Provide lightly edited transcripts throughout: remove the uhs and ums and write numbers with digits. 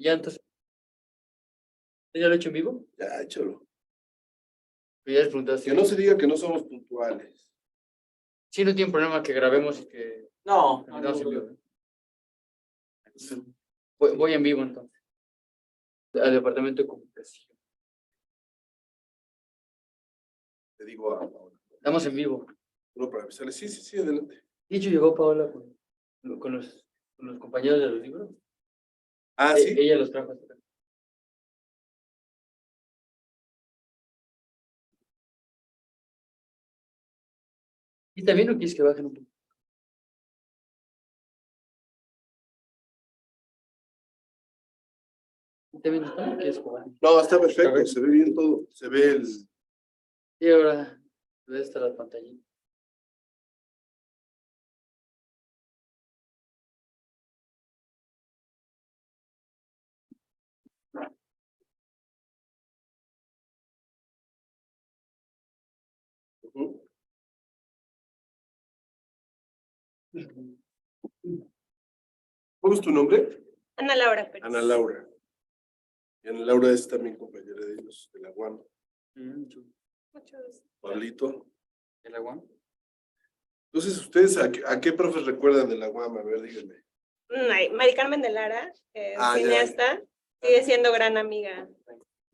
ya entonces, ¿ya lo he hecho en vivo? Ya, échalo. Pero ya les preguntaste. Que no se diga que no somos puntuales. Sí, no tiene problema que grabemos y que No, terminemos en vivo. Voy en vivo entonces. Al departamento de comunicación. Te digo a Paola. Estamos en vivo. Uno para avisarle. Sí, sí, sí, adelante. De hecho, llegó Paola con los compañeros de los libros. Ah, sí. Ella los trajo hasta acá. ¿Y también no quieres que bajen un poco? ¿Y también no quieres que bajen? No, está perfecto. Se ve bien todo. Se ve el. Y ahora debe estar la pantallita. ¿Cómo es tu nombre? Ana Laura Pérez. Ana Laura. Y Ana Laura es también compañera de ellos, de la UAM. Mucho gusto. Pablito. ¿El agua? Entonces, ¿ustedes a qué profes recuerdan de la UAM? A ver, díganme. Mari Carmen de Lara, que es Ah, ya, cineasta, sigue siendo gran amiga.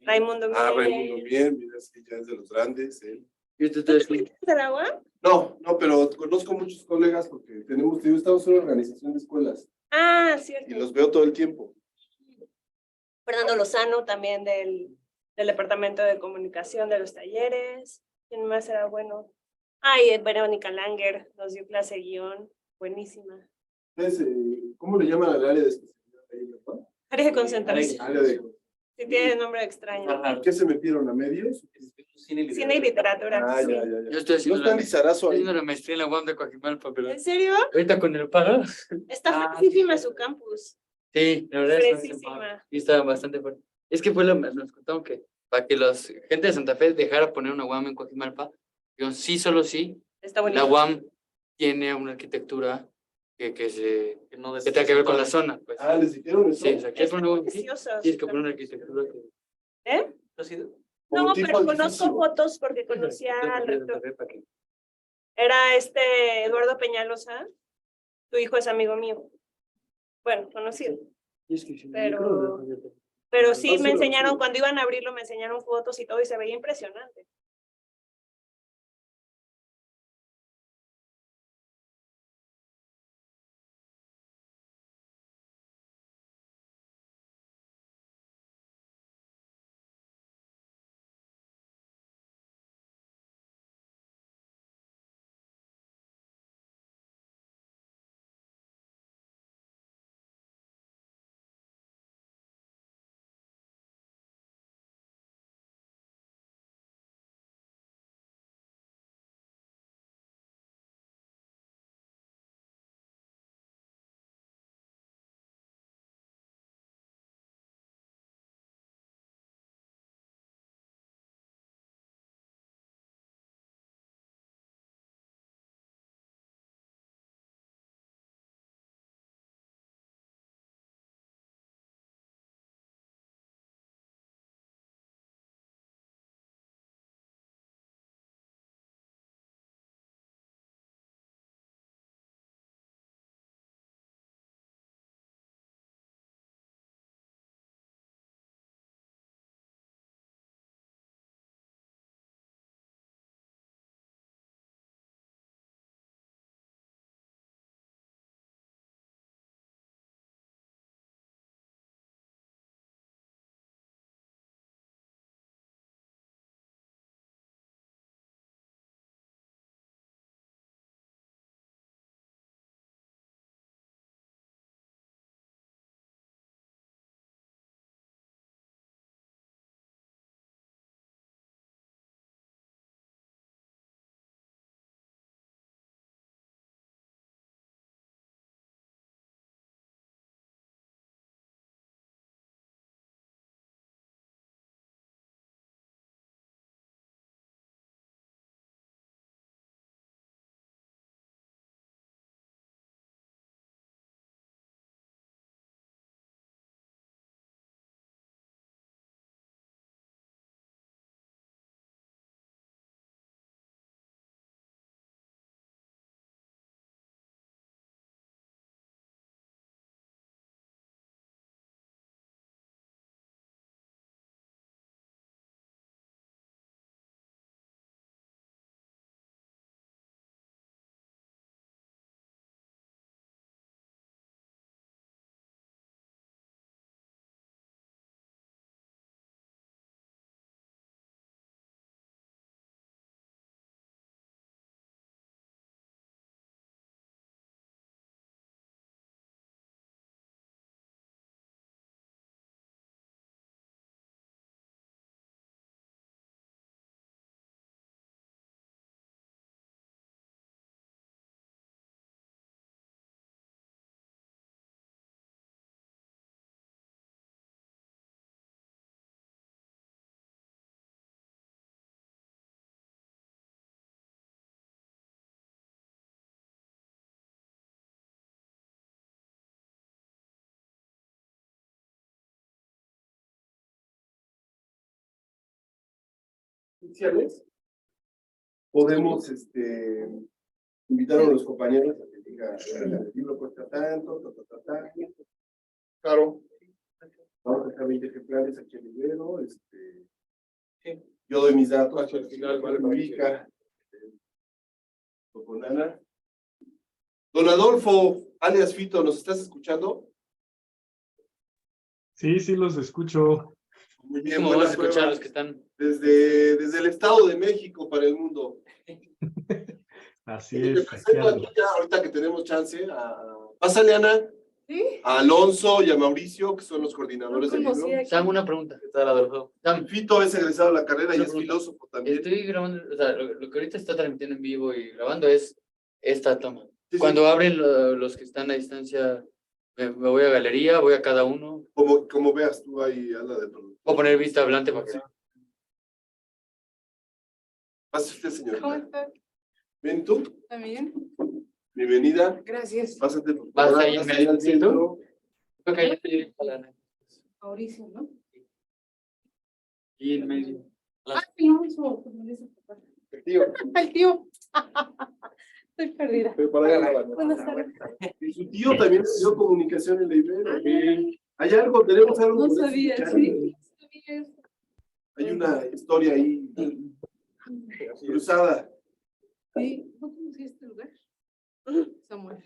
Raimundo Mier. Raimundo bien, mira, sí, ya es de los grandes, él. ¿Y usted ¿Tú es también eres del agua? No, pero conozco muchos colegas porque estamos en una organización de escuelas Ah, cierto. y los veo todo el tiempo. Fernando Lozano, también del Departamento de Comunicación de los talleres. ¿Quién más era bueno? Ay, Verónica Langer nos dio clase de guión. Buenísima. Entonces, ¿cómo le llaman al área de especialidad ahí, verdad? Área de concentración. Área de... Sí, tiene nombre extraño. ¿Por qué se metieron a medios? Cine y literatura. Ah, Sí. ya. Yo estoy haciendo, ¿No está Lizarazo estoy ahí? haciendo la maestría en la UAM de Coajimalpa, pero ¿En serio? ahorita con el pago. Está fresísima su campus. Sí, la verdad es Fresísima. que está bastante fuerte. Es que nos contaron que para que la gente de Santa Fe dejara poner una UAM en Coajimalpa, digo, sí, solo sí, Está la bonito. UAM tiene una arquitectura que tenga que ver con la zona. Pues. Ah, ¿les dijeron eso? Sí, o sea, ¿quieres poner una UAM aquí? Preciosa. Tienes que poner una arquitectura que... ¿Eh? ¿Lo has ido? Como No, tipo pero conozco edificio. fotos porque conocía al Santa rector. Fe, ¿para qué? Era Eduardo Peñalosa. Tu hijo es amigo mío. Bueno, conocido. Y es que sí, Pero- yo creo que lo dejo abierto. Pero sí me Hazlo, enseñaron, hazlo. cuando iban a abrirlo, me enseñaron fotos y todo y se veía impresionante. oficiales, podemos invitar a los compañeros a que diga, el libro cuesta tanto, Claro. vamos a dejar 20 ejemplares aquí en el librero, yo doy mis datos, Hacia el final, vale, me ubica, con Ana. Don Adolfo, alias Fito, ¿nos estás escuchando? Sí, sí, los escucho. Muy bien, ¿Cómo vamos a buenas escuchar a pruebas. los que están? Desde el Estado de México para el mundo. Así Te es. presento aquí ya, ahorita que tenemos chance, pásale, Ana, a Alonso y a Mauricio, que son los coordinadores del libro. Sam, una pregunta. ¿Qué tal, Adolfo? Sam, Fito es egresado de la carrera y Una es pregunta. filósofo también. estoy grabando, o sea, lo que ahorita está transmitiendo en vivo y grabando es esta toma. Sí, sí. Cuando abren los que están a distancia, me voy a galería, voy a cada uno. Como veas tú ahí, Ana de producción. Voy a poner vista hablante para que... Sí. Pase usted, señorita. ¿Cómo estás? Ven tú, ¿También? bienvenida. Gracias. Pásate, por ¿Vas favor, ahí en pásale medio, al sí, tú? centro. Creo que ahí estoy directo a la... Mauricio, ¿no? Y en medio. Ah, no, eso, como dice papá. El tío. El tío. Estoy perdida. Pero para allá nada. Buenas tardes. Y su tío también estudió comunicación en la Ibero. Ay, ¿Hay algo? ¿Tenemos algo? no por eso, sabía, ya? sí. No sabía eso. Hay una historia ahí Así es. cruzada. Sí, ¿no conocí este lugar? Samuel.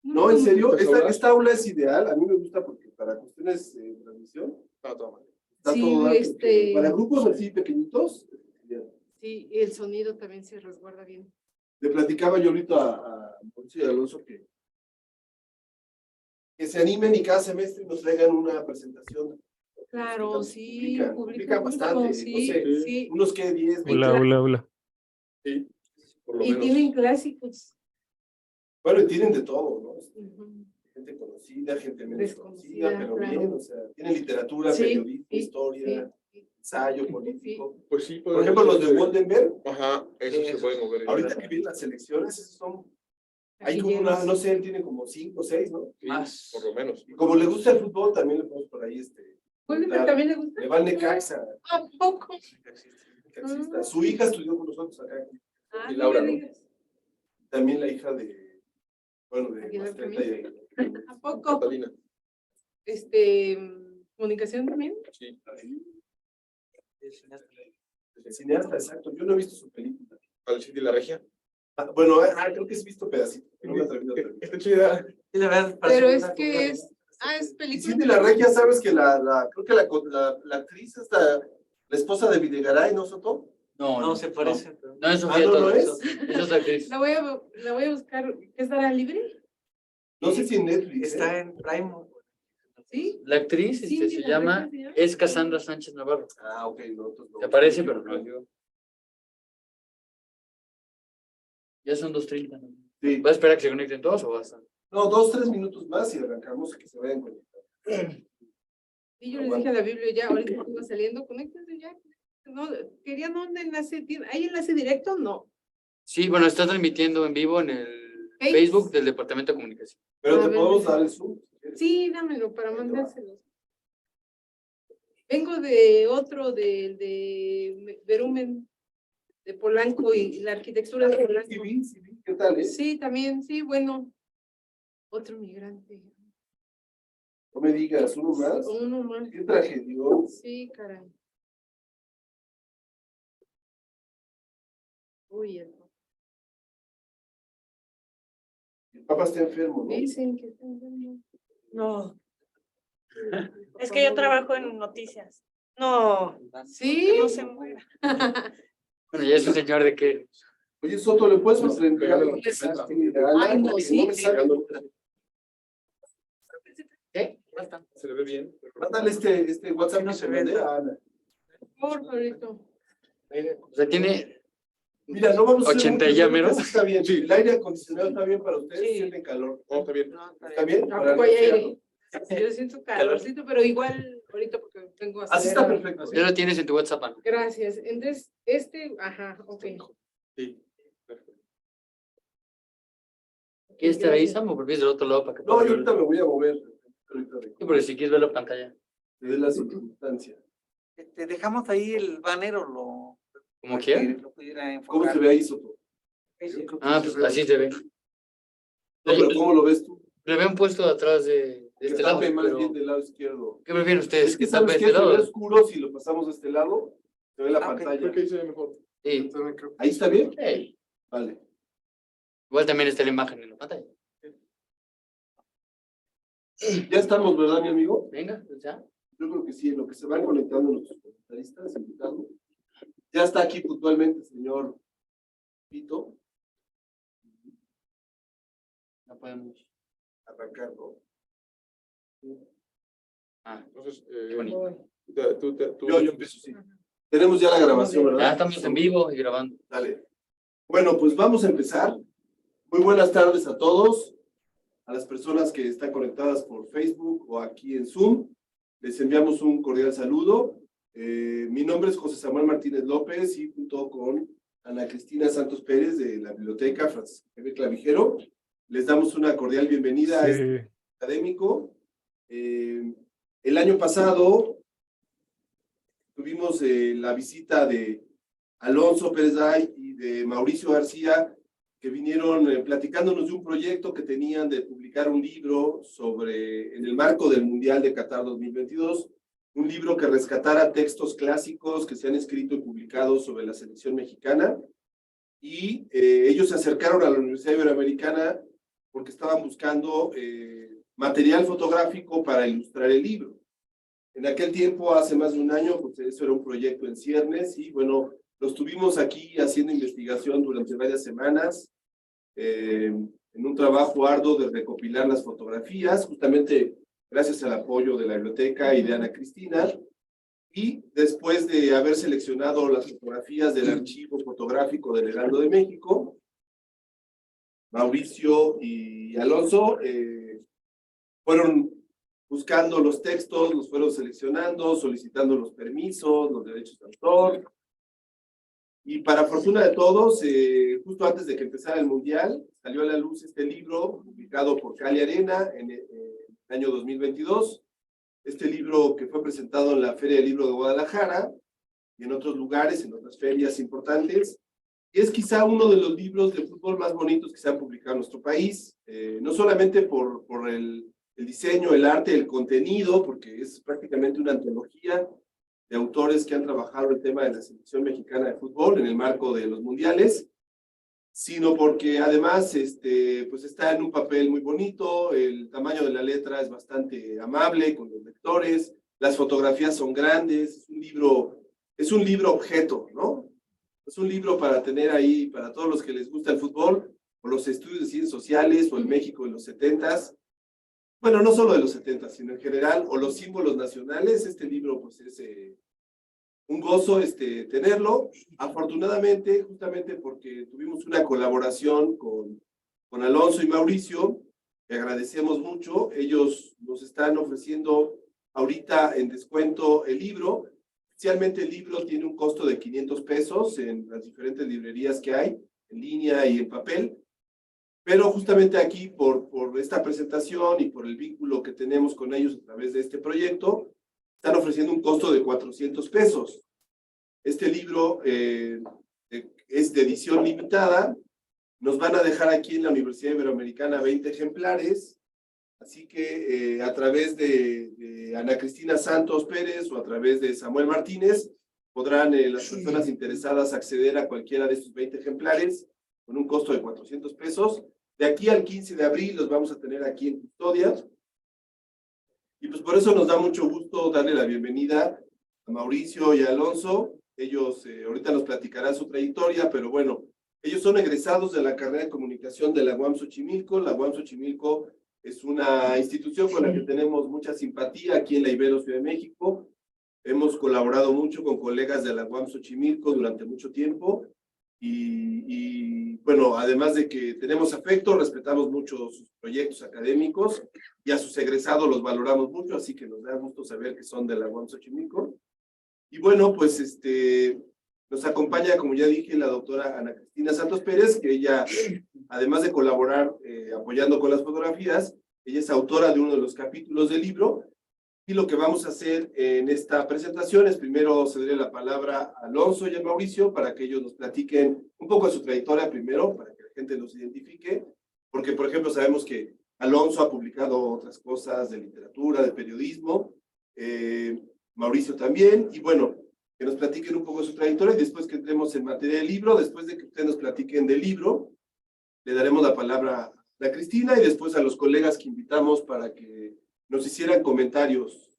No, en serio, ¿Muchas horas? esta aula es ideal. A mí me gusta porque para cuestiones de transmisión Está todo mal. está Sí, todo dado, porque para este- grupos así pequeñitos. Ya. Sí, y el sonido también se resguarda bien. Le platicaba yo ahorita a Mauricio y Alonso que se animen y cada semestre nos traigan una presentación. Claro, sí. Publican bastante. Sí, No sé, sí. unos que 10, 20. Hola, hola, hola. Sí, por lo Y menos. tienen clásicos. Bueno, y tienen de todo, ¿no? Ujú. Gente conocida, gente menos Desconocida, conocida, pero claro. bien, o sea, tienen literatura, Sí, periodismo, sí, historia, sí. ensayo político. Pues sí, Por ejemplo, los de Woldenberg, Ajá, eso se puede mover. ahorita que vienen las elecciones, esos son, hay Aquí como una, llenos. no sé, él tiene como 5 o 6, ¿no? Sí, Más. por lo menos. Y como le gusta el fútbol, también le ponemos por ahí ¿Woldenberg también le gusta? le va al Necaxa. ¿A poco? Necaxista. Su hija estudió con nosotros acá. Ah, Y no Laura, me ¿no? digas. También la hija de, bueno, de Aguilar Mastreta y ¿A poco? Catalina. ¿Comunicación también? Sí. el cineasta, exacto. Yo no he visto su película. Al City la Regia. Bueno, creo que sí he visto pedacitos. No me he atrevido a terminar. Está chida. Pero es que es... es Y película. Cindy la Regia, sabes que creo que la actriz esta, la esposa de Videgaray, ¿no, Soto? No se parece. No, es Sofía ¿no Torres. es? Es otra actriz. La voy a buscar. ¿Estará libre? No sé si en Netflix. Está en Prime. ¿Sí? La actriz Sí, se la llama, Regia se llama. es Cassandra Sánchez Navarro. Ok, no, entonces no. Se aparece, pero no. Ya son 2:30. ¿No? Sí. ¿Vas a esperar a que se conecten todos o vas a...? No, 2, 3 minutos más y arrancamos y que se vayan conectando. Y yo les dije a la Biblia ya, ahorita que iba saliendo, conéctense ya. No, querían un enlace. ¿Hay enlace directo? No. Sí, bueno, está transmitiendo en vivo en el Face. Facebook del Departamento de Comunicación. Pero A te ver, podemos deja. dar el Zoom. Sí, dámelo para mandárselos. Vengo de otro, de Verumen, de Polanco y la arquitectura de Polanco. Sí, vi, ¿qué tal, Sí, también, sí, bueno. Otro migrante. No me digas, uno más. Uno más. Qué tragedia. Sí, caray. Uy, El papá está enfermo, ¿no? dicen que está enfermo. No, es que yo trabajo en noticias. No, Sí. que no se muera. Bueno, ya es un señor de que... Oye, Soto, ¿le puedes mostrar? Ay, no, sí. ¿Qué? Ya está. Se le ve bien. Mándale este WhatsApp no que se se ve. mandé a Ana. Por favorito. O sea, tiene... Mira, no vamos a hacer 80 mucho, ya, creo que mero. eso está bien. El aire acondicionado está bien para ustedes, Sí. sienten calor. No, está bien. ¿Está bien? Tampoco hay aire. Yo siento calorcito, pero igual ahorita porque tengo Así está perfecto. Ya lo tienes en tu WhatsApp, Ana. Gracias. Entonces, ajá, ok. Sí. ¿Quieres estar ahí, Sam, o prefieres del otro lado para que No, puedas yo ahorita verlo? me voy a mover. Ahorita de Sí, porque si quieres verlo en pantalla. de la circunstancia. Dejamos ahí el banner o lo Como quiera. ¿Cómo se ve ahí, Soto? Ah, pues así se ve. No, pero ¿cómo lo ves tú? Le habían puesto atrás de Que este lado, tape más pero bien del lado izquierdo. ¿qué prefieren ustedes? Es que ¿Que tape sabes que este se ve lado? oscuro si lo pasamos de este lado. Se ve la pantalla. Creo que ahí se ve mejor. Sí. ¿Ahí está bien? Hey. Vale. Igual también está la imagen en la pantalla. Ya estamos, ¿verdad, mi amigo? Venga, pues ya. Yo creo que sí, en lo que se van conectando nuestros comentaristas, invitados. Ya está aquí puntualmente el señor Pito. No podemos. Arrancar, ¿no? Ah, Entonces, qué bonito. Yo empiezo, sí. Tenemos ya la grabación, ¿verdad? Ya estamos en vivo y grabando. Dale. Bueno, pues vamos a empezar. Muy buenas tardes a todos, a las personas que están conectadas por Facebook o aquí en Zoom. Les enviamos un cordial saludo. Mi nombre es José Samuel Martínez López y junto con Ana Cristina Santos Pérez de la Biblioteca Francisco Javier Clavijero, les damos una cordial bienvenida a este académico. El año pasado tuvimos la visita de Alonso Pérez Day y de Mauricio García, que vinieron platicándonos de un proyecto que tenían de publicar un libro sobre, en el marco del Mundial de Qatar 2022, un libro que rescatara textos clásicos que se han escrito y publicado sobre la selección mexicana, y ellos se acercaron a la Universidad Iberoamericana porque estaban buscando material fotográfico para ilustrar el libro. En aquel tiempo, hace más de un año, pues eso era un proyecto en ciernes y bueno, los tuvimos aquí haciendo investigación durante varias semanas, en un trabajo arduo de recopilar las fotografías, justamente gracias al apoyo de la biblioteca y de Ana Cristina, y después de haber seleccionado las fotografías del archivo fotográfico del Heraldo de México, Mauricio y Alonso fueron buscando los textos, los fueron seleccionando, solicitando los permisos, los derechos de autor. Y para fortuna de todos, justo antes de que empezara el Mundial, salió a la luz este libro publicado por Cali Arena en el año 2022. Este libro que fue presentado en la Feria del Libro de Guadalajara y en otros lugares, en otras ferias importantes. Y es quizá uno de los libros de fútbol más bonitos que se han publicado en nuestro país, no solamente por el diseño, el arte, el contenido, porque es prácticamente una antología de autores que han trabajado el tema de la selección mexicana de fútbol en el marco de los mundiales, sino porque además pues está en un papel muy bonito, el tamaño de la letra es bastante amable con los lectores, las fotografías son grandes, es un libro objeto, ¿no? Es un libro para tener ahí, para todos los que les gusta el fútbol, o los estudios de ciencias sociales, o el México de los 70s, bueno, no solo de los 70, sino en general, o los símbolos nacionales. Este libro pues es un gozo tenerlo. Afortunadamente, justamente porque tuvimos una colaboración con Alonso y Mauricio, que agradecemos mucho. Ellos nos están ofreciendo ahorita en descuento el libro. Oficialmente el libro tiene un costo de 500 pesos en las diferentes librerías que hay, en línea y en papel. Pero justamente aquí, por esta presentación y por el vínculo que tenemos con ellos a través de este proyecto, están ofreciendo un costo de 400 pesos. Este libro es de edición limitada. Nos van a dejar aquí en la Universidad Iberoamericana 20 ejemplares. Así que a través de Ana Cristina Santos Pérez o a través de Samuel Martínez, podrán las personas interesadas acceder a cualquiera de estos 20 ejemplares con un costo de 400 pesos. De aquí al 15 de abril los vamos a tener aquí en custodia. Y pues por eso nos da mucho gusto darle la bienvenida a Mauricio y a Alonso. Ellos ahorita nos platicarán su trayectoria, pero bueno, ellos son egresados de la carrera de comunicación de la UAM Xochimilco. La UAM Xochimilco es una institución con la que tenemos mucha simpatía aquí en la Ibero Ciudad de México. Hemos colaborado mucho con colegas de la UAM Xochimilco durante mucho tiempo. Y bueno, además de que tenemos afecto, respetamos mucho sus proyectos académicos y a sus egresados los valoramos mucho, así que nos da gusto saber que son de la UAM Xochimilco. Y bueno, pues nos acompaña, como ya dije, la doctora Ana Cristina Santos Pérez, que ella, además de colaborar apoyando con las fotografías, ella es autora de uno de los capítulos del libro Y lo que vamos a hacer en esta presentación es primero cederle la palabra a Alonso y a Mauricio para que ellos nos platiquen un poco de su trayectoria primero, para que la gente los identifique, porque por ejemplo sabemos que Alonso ha publicado otras cosas de literatura, de periodismo, Mauricio también, y bueno, que nos platiquen un poco de su trayectoria y después que entremos en materia del libro, después de que ustedes nos platiquen del libro, le daremos la palabra a Cristina y después a los colegas que invitamos para que nos hicieran comentarios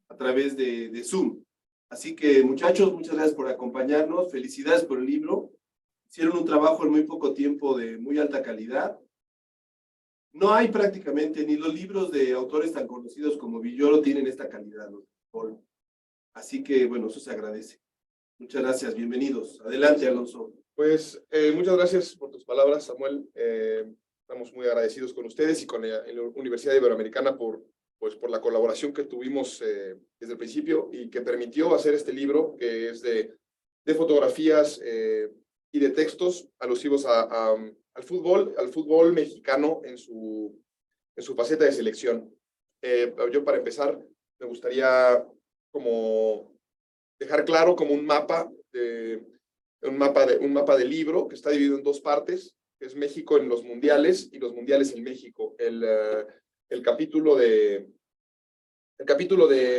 a través de Zoom. Así que muchachos, muchas gracias por acompañarnos, felicidades por el libro, hicieron un trabajo en muy poco tiempo de muy alta calidad. No hay prácticamente, ni los libros de autores tan conocidos como Villoro tienen esta calidad, ¿no? Así que, bueno, eso se agradece. Muchas gracias, bienvenidos. Adelante, Alonso. Pues muchas gracias por tus palabras, Samuel. Estamos muy agradecidos con ustedes y con la Universidad Iberoamericana por la colaboración que tuvimos desde el principio y que permitió hacer este libro, que es de fotografías y de textos alusivos al fútbol mexicano en su faceta de selección. Yo, para empezar, me gustaría como dejar claro como un mapa de libro que está dividido en dos partes, que es México en los mundiales y los mundiales en México. El capítulo de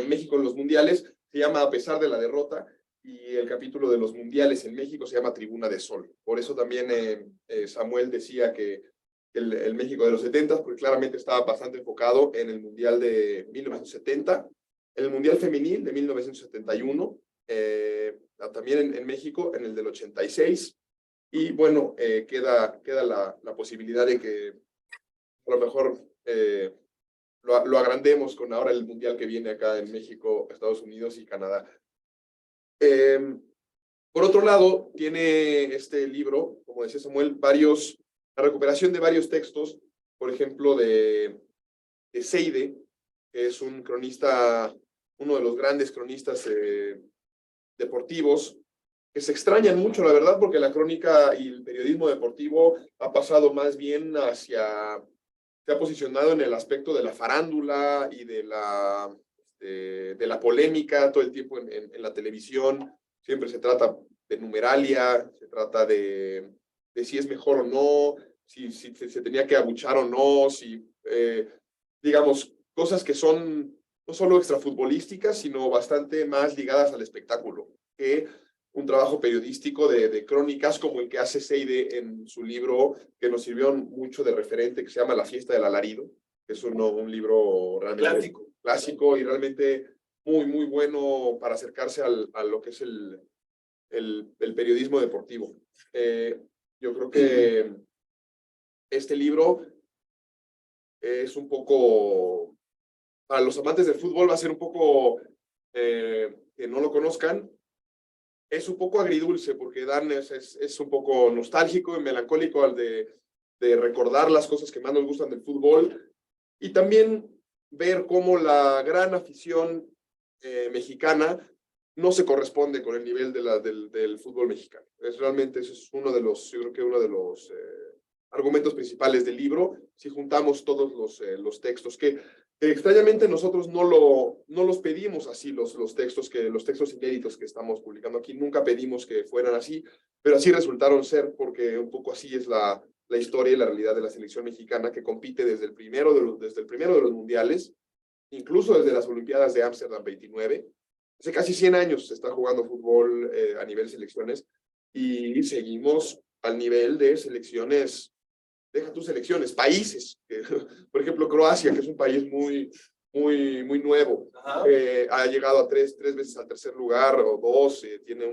México en los mundiales se llama A pesar de la derrota, y el capítulo de los mundiales en México se llama Tribuna de Sol. Por eso también Samuel decía que el México de los 70, porque claramente estaba bastante enfocado en el mundial de 1970, en el mundial femenil de 1971, también en México en el del 86, y bueno, queda la posibilidad de que a lo mejor lo agrandemos con ahora el mundial que viene acá en México, Estados Unidos y Canadá. Por otro lado, tiene este libro, como decía Samuel, la recuperación de varios textos, por ejemplo, de Seide, que es un cronista, uno de los grandes cronistas deportivos, que se extrañan mucho, la verdad, porque la crónica y el periodismo deportivo ha pasado más bien se ha posicionado en el aspecto de la farándula y de la polémica todo el tiempo en la televisión. Siempre se trata de numeralia, se trata de si es mejor o no, si se tenía que abuchar o no, digamos, cosas que son no solo extrafutbolísticas, sino bastante más ligadas al espectáculo, que un trabajo periodístico de crónicas como el que hace Seide en su libro, que nos sirvió mucho de referente, que se llama La fiesta del alarido, que es un libro realmente clásico y realmente muy, muy bueno para acercarse a lo que es el periodismo deportivo. Yo creo que este libro es un poco, para los amantes del fútbol va a ser un poco, que no lo conozcan, es un poco agridulce, porque Dan es un poco nostálgico y melancólico al de recordar las cosas que más nos gustan del fútbol, y también ver cómo la gran afición mexicana no se corresponde con el nivel del fútbol mexicano. Realmente ese es uno de los, yo creo que uno de los argumentos principales del libro, si juntamos todos los textos que extrañamente nosotros no los pedimos así, los textos inéditos que estamos publicando aquí, nunca pedimos que fueran así, pero así resultaron ser, porque un poco así es la historia y la realidad de la selección mexicana, que compite desde el primero de los mundiales, incluso desde las Olimpiadas de Ámsterdam 29. Hace casi 100 años se está jugando fútbol a nivel selecciones, y seguimos al nivel de selecciones, deja tus selecciones, países. Por ejemplo, Croacia, que es un país muy, muy, muy nuevo, ha llegado a tres veces al tercer lugar, o dos, tiene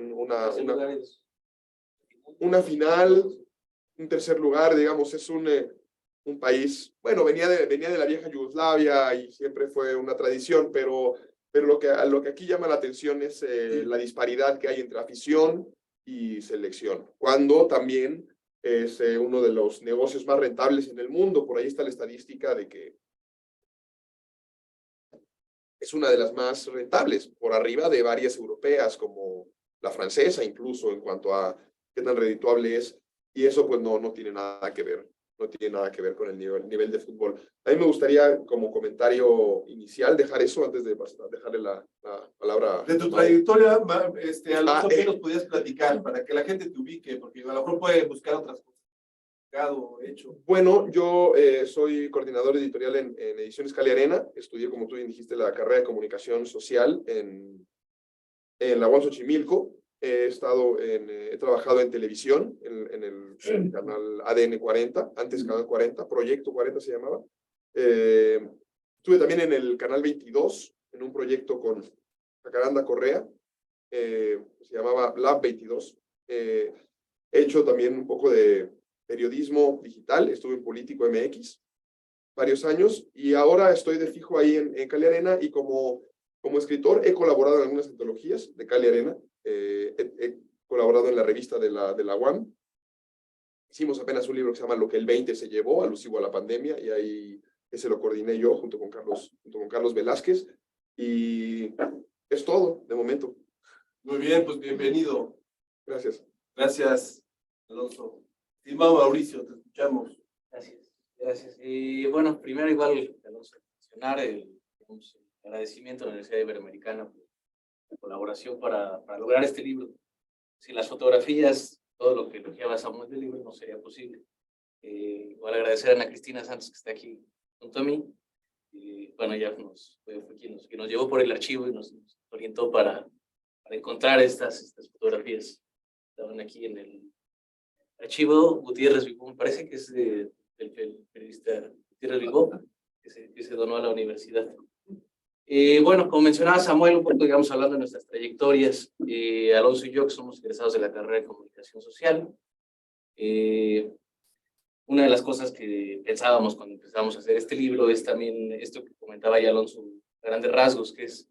una final, un tercer lugar, digamos, es un país, bueno, venía de la vieja Yugoslavia y siempre fue una tradición, pero lo que aquí llama la atención es la disparidad que hay entre afición y selección, cuando también es uno de los negocios más rentables en el mundo. Por ahí está la estadística de que es una de las más rentables, por arriba de varias europeas, como la francesa incluso, en cuanto a qué tan redituable es, y eso pues no tiene nada que ver no tiene nada que ver con el nivel de fútbol. A mí me gustaría, como comentario inicial, dejar eso antes de dejarle la palabra. De tu trayectoria, Alonso, ¿qué eh. nos podías platicar para que la gente te ubique? Porque a lo mejor puede buscar otras cosas. Hecho. Bueno, yo soy coordinador editorial en Ediciones Cali Arena. Estudié, como tú bien dijiste, la carrera de comunicación social en la UAM Xochimilco. He trabajado en televisión, en el canal ADN 40, antes Canal 40, Proyecto 40 se llamaba. Estuve también en el canal 22, en un proyecto con Jacaranda Correa, se llamaba Lab 22. He hecho también un poco de periodismo digital, estuve en Político MX varios años, y ahora estoy de fijo ahí en Cali Arena, y como escritor he colaborado en algunas antologías de Cali Arena. He colaborado en la revista de la UAM. Hicimos apenas un libro que se llama Lo que el 20 se llevó, alusivo a la pandemia, y ahí ese lo coordiné yo junto con Carlos Velázquez, y es todo de momento. Muy bien, pues bienvenido. Gracias. Gracias, Alonso. Estimado Mauricio, te escuchamos. Gracias. Bueno, primero igual, Alonso, mencionar el agradecimiento a la Universidad Iberoamericana por la colaboración para lograr este libro. Sin las fotografías, todo lo que elogiaba Samuel del libro no sería posible. Igual agradecer a Ana Cristina Santos, que está aquí junto a mí. Bueno, ya fue quien nos llevó por el archivo y nos orientó para encontrar estas fotografías. Estaban aquí en el archivo Gutiérrez Vivó, me parece que es del periodista Gutiérrez Vivó, que se donó a la universidad. Bueno, como mencionaba Samuel, un poco, digamos, hablando de nuestras trayectorias, Alonso y yo, que somos egresados de la carrera de Comunicación Social, una de las cosas que pensábamos cuando empezamos a hacer este libro es también esto que comentaba ya Alonso, a grandes rasgos, que es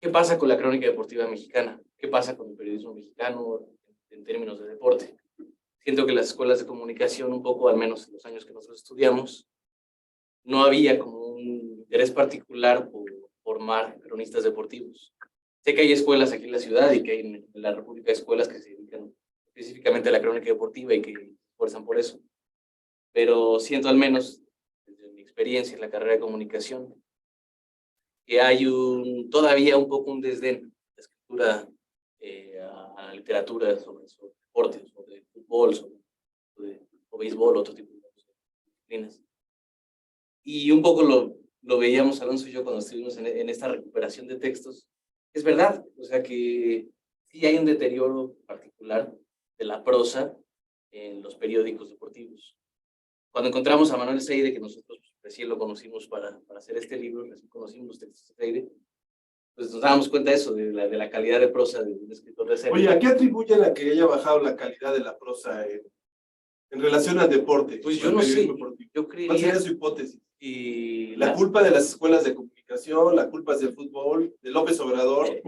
¿qué pasa con la crónica deportiva mexicana? ¿Qué pasa con el periodismo mexicano en términos de deporte? Siento que las escuelas de comunicación, un poco, al menos en los años que nosotros estudiamos, no había como un interés particular por formar cronistas deportivos. Sé que hay escuelas aquí en la ciudad y que hay en la República escuelas que se dedican específicamente a la crónica deportiva y que se esfuerzan por eso. Pero siento, al menos desde mi experiencia en la carrera de comunicación, que hay todavía un poco un desdén de la escritura a la literatura sobre deportes, sobre fútbol, o béisbol, otro tipo de disciplinas. Y un poco lo veíamos Alonso y yo cuando estuvimos en esta recuperación de textos. Es verdad, o sea que sí hay un deterioro particular de la prosa en los periódicos deportivos. Cuando encontramos a Manuel Seide, que nosotros recién lo conocimos para hacer este libro, recién conocimos los textos de Seide, pues nos dábamos cuenta de eso, de la calidad de prosa de un escritor de serie. Oye, ¿a qué atribuyen a que haya bajado la calidad de la prosa en relación al deporte? Pues yo no sé, yo ¿Cuál sería creería... su hipótesis? Y ¿La culpa de las escuelas de comunicación, la culpa es del fútbol, de López Obrador? ¿De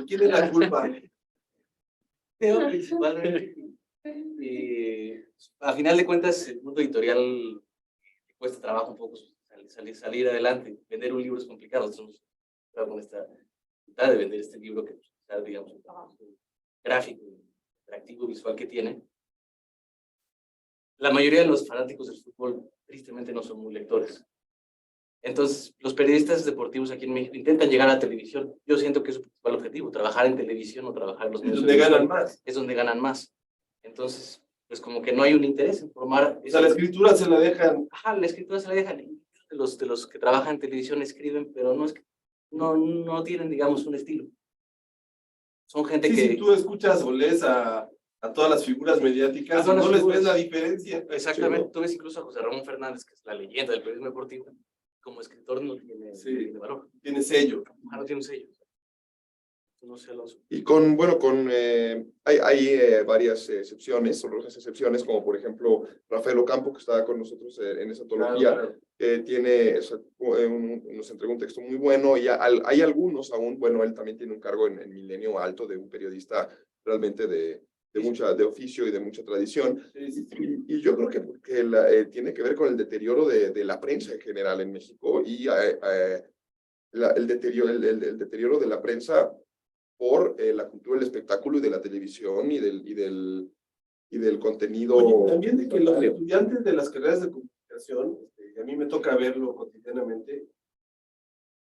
quién es la culpa? Creo principalmente, a final de cuentas, el mundo editorial le cuesta trabajo un poco salir adelante. Vender un libro es complicado. Nosotros estamos con esta dificultad de vender este libro, que digamos, un trabajo gráfico, atractivo, visual que tiene. La mayoría de los fanáticos del fútbol, tristemente, no son muy lectores. Entonces, los periodistas deportivos aquí en México intentan llegar a la televisión. Yo siento que es su principal objetivo, trabajar en televisión o trabajar en los medios. Es donde ganan más. Es donde ganan más. Entonces, pues como que no hay un interés en formar... O sea, la escritura se la dejan. Ajá, la escritura se la dejan. De los que trabajan en televisión escriben, pero no tienen, digamos, un estilo. Son gente Sí, que... si tú escuchas o lees a todas las figuras mediáticas, no les ves la diferencia. Exactamente. Sí, ¿no? Tú ves incluso a José Ramón Fernández, que es la leyenda del periodismo deportivo, como escritor no tiene valor. Tiene sello. No tiene un sello. No sé, Alonso. Y hay varias excepciones, solo excepciones, como por ejemplo Rafael Ocampo, que está con nosotros en esa antología, Claro. nos entregó un texto muy bueno, y hay algunos aún, bueno, él también tiene un cargo en Milenio Alto de un periodista realmente de oficio y de mucha tradición. Y yo creo que tiene que ver con el deterioro de la prensa en general en México, y el deterioro de la prensa por la cultura del espectáculo y de la televisión y del y del contenido. Oye, también de que los estudiantes de las carreras de comunicación, y a mí me toca verlo cotidianamente,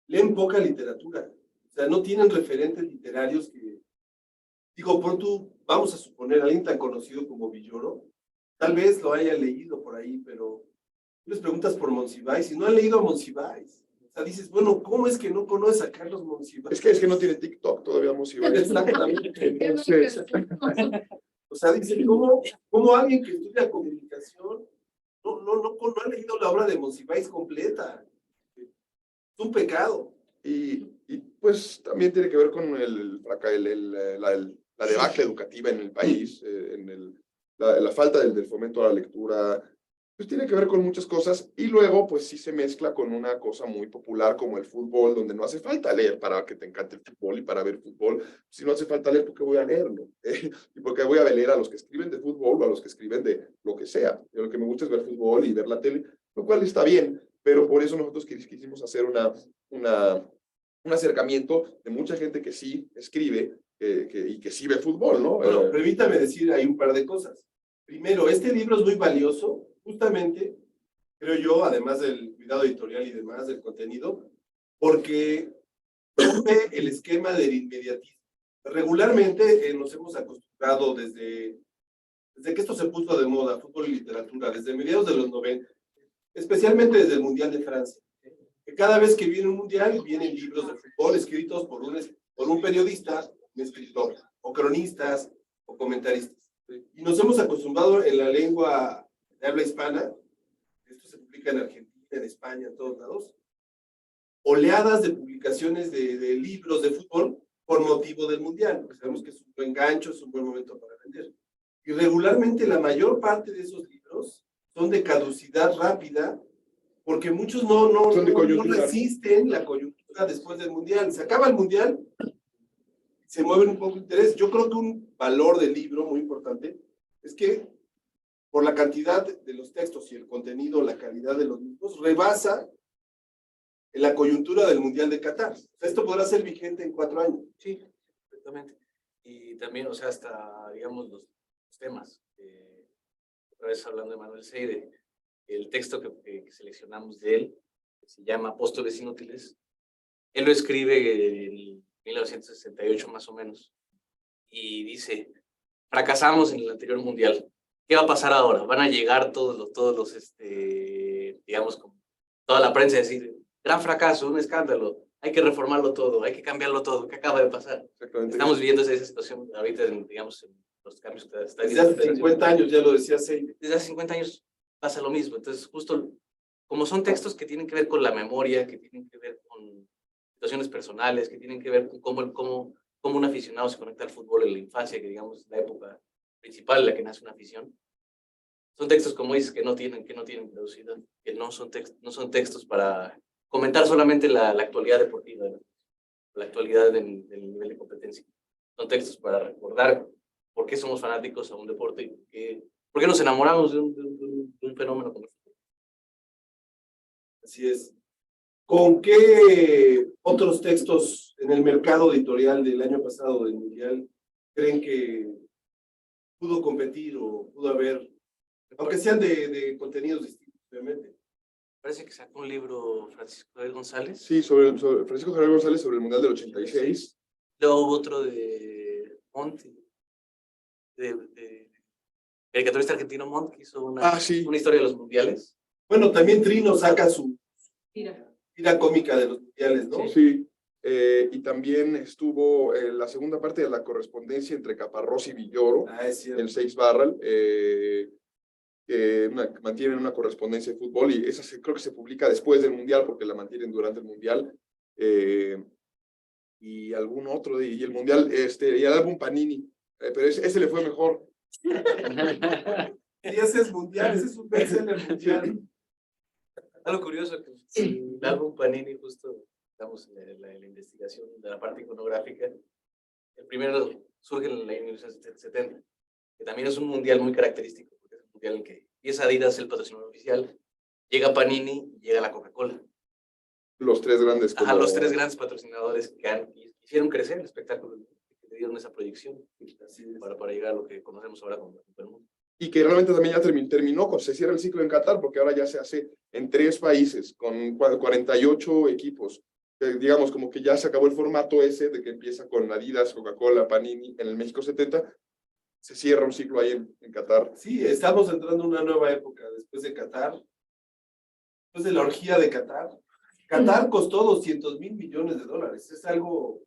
leen poca literatura. O sea, no tienen referentes literarios que, digo, pronto, vamos a suponer, alguien tan conocido como Villoro, tal vez lo haya leído por ahí, pero tú les preguntas por Monsiváis y no han leído a Monsiváis. O sea, dices, bueno, ¿cómo es que no conoces a Carlos Monsiváis? Es que no tiene TikTok todavía, Monsiváis. Exactamente. Entonces, O sea, dice, ¿cómo alguien que estudia comunicación no ha leído la obra de Monsiváis completa? Es un pecado. y pues también tiene que ver con la debacle educativa en el país, la falta del fomento a la lectura, pues tiene que ver con muchas cosas, y luego pues sí se mezcla con una cosa muy popular como el fútbol, donde no hace falta leer para que te encante el fútbol y para ver fútbol. Si no hace falta leer, ¿por qué voy a leerlo? ¿Y por qué voy a leer a los que escriben de fútbol o a los que escriben de lo que sea? Yo lo que me gusta es ver fútbol y ver la tele, lo cual está bien, pero por eso nosotros quisimos hacer un acercamiento de mucha gente que sí escribe y que sí ve fútbol, ¿no? Bueno, permítame decir ahí un par de cosas. Primero, este libro es muy valioso, justamente, creo yo, además del cuidado editorial y demás, del contenido, porque rompe el esquema del inmediatismo. Regularmente nos hemos acostumbrado desde que esto se puso de moda, fútbol y literatura, desde mediados de los 90, especialmente desde el Mundial de Francia, que cada vez que viene un Mundial, vienen libros de fútbol escritos por un periodista, un escritor, o cronistas, o comentaristas. Y nos hemos acostumbrado en la lengua de habla hispana, esto se publica en Argentina, en España, en todos lados, oleadas de publicaciones de libros de fútbol por motivo del Mundial, porque sabemos que es un buen gancho, es un buen momento para vender. Y regularmente la mayor parte de esos libros son de caducidad rápida, porque muchos no resisten la coyuntura después del Mundial. Se acaba el Mundial, se mueve un poco de interés. Yo creo que un valor del libro muy importante es que por la cantidad de los textos y el contenido, la calidad de los libros, rebasa en la coyuntura del Mundial de Qatar. Esto podrá ser vigente en 4 años. Sí, perfectamente. Y también, o sea, hasta, digamos, los temas. Otra vez hablando de Manuel Seide, el texto que seleccionamos de él, que se llama Apóstoles Inútiles, él lo escribe en 1968 más o menos, y dice, fracasamos en el anterior mundial, ¿qué va a pasar ahora? Van a llegar todos los digamos, como toda la prensa a decir, gran fracaso, un escándalo, hay que reformarlo todo, hay que cambiarlo todo, ¿qué acaba de pasar? Estamos viviendo esa situación ahorita, digamos, en los cambios que está Desde hace 50 años, ya lo decía Seide. Desde hace 50 años pasa lo mismo, entonces justo como son textos que tienen que ver con la memoria, que tienen que ver con situaciones personales, que tienen que ver con cómo un aficionado se conecta al fútbol en la infancia, que digamos es la época principal en la que nace una afición. Son textos, como dices, que no tienen traducida, que no son textos para comentar solamente la actualidad deportiva, ¿no? La actualidad del nivel de competencia. Son textos para recordar por qué somos fanáticos a un deporte y por qué nos enamoramos de un fenómeno como el fútbol. Así es. ¿Con qué otros textos en el mercado editorial del año pasado del Mundial creen que pudo competir o pudo haber, aunque sean de contenidos distintos, obviamente? Parece que sacó un libro Francisco Javier González. Sí, sobre Francisco Javier González sobre el Mundial del 86. Luego hubo otro de Monti, de caricaturista argentino Monti, que hizo una historia de los mundiales. Bueno, también Trino saca su Tira cómica de los mundiales, ¿no? Sí, y también estuvo la segunda parte de la correspondencia entre Caparrós y Villoro, Es cierto. el 6 Barral, que mantienen una correspondencia de fútbol, y esa creo que se publica después del Mundial, porque la mantienen durante el Mundial, y algún otro, y el Mundial, y el álbum Panini, pero ese le fue mejor. Y ese es mundial, ese es un bestseller mundial. Algo curioso que el álbum Panini, justo estamos en la investigación de la parte iconográfica, el primero surge en la 1970, que también es un mundial muy característico, porque es un mundial en que empieza Adidas el patrocinador oficial, llega Panini y llega la Coca-Cola. Los tres grandes. Ajá, los tres grandes patrocinadores que hicieron crecer el espectáculo, que le dieron esa proyección para llegar a lo que conocemos ahora como el mundo. y que realmente también ya terminó, se cierra el ciclo en Qatar, porque ahora ya se hace en 3 países, con 48 equipos. Digamos, como que ya se acabó el formato ese de que empieza con Adidas, Coca-Cola, Panini, en el México 70, se cierra un ciclo ahí en Qatar. Sí, estamos entrando en una nueva época después de Qatar, después de la orgía de Qatar. Qatar costó $200 mil millones, es algo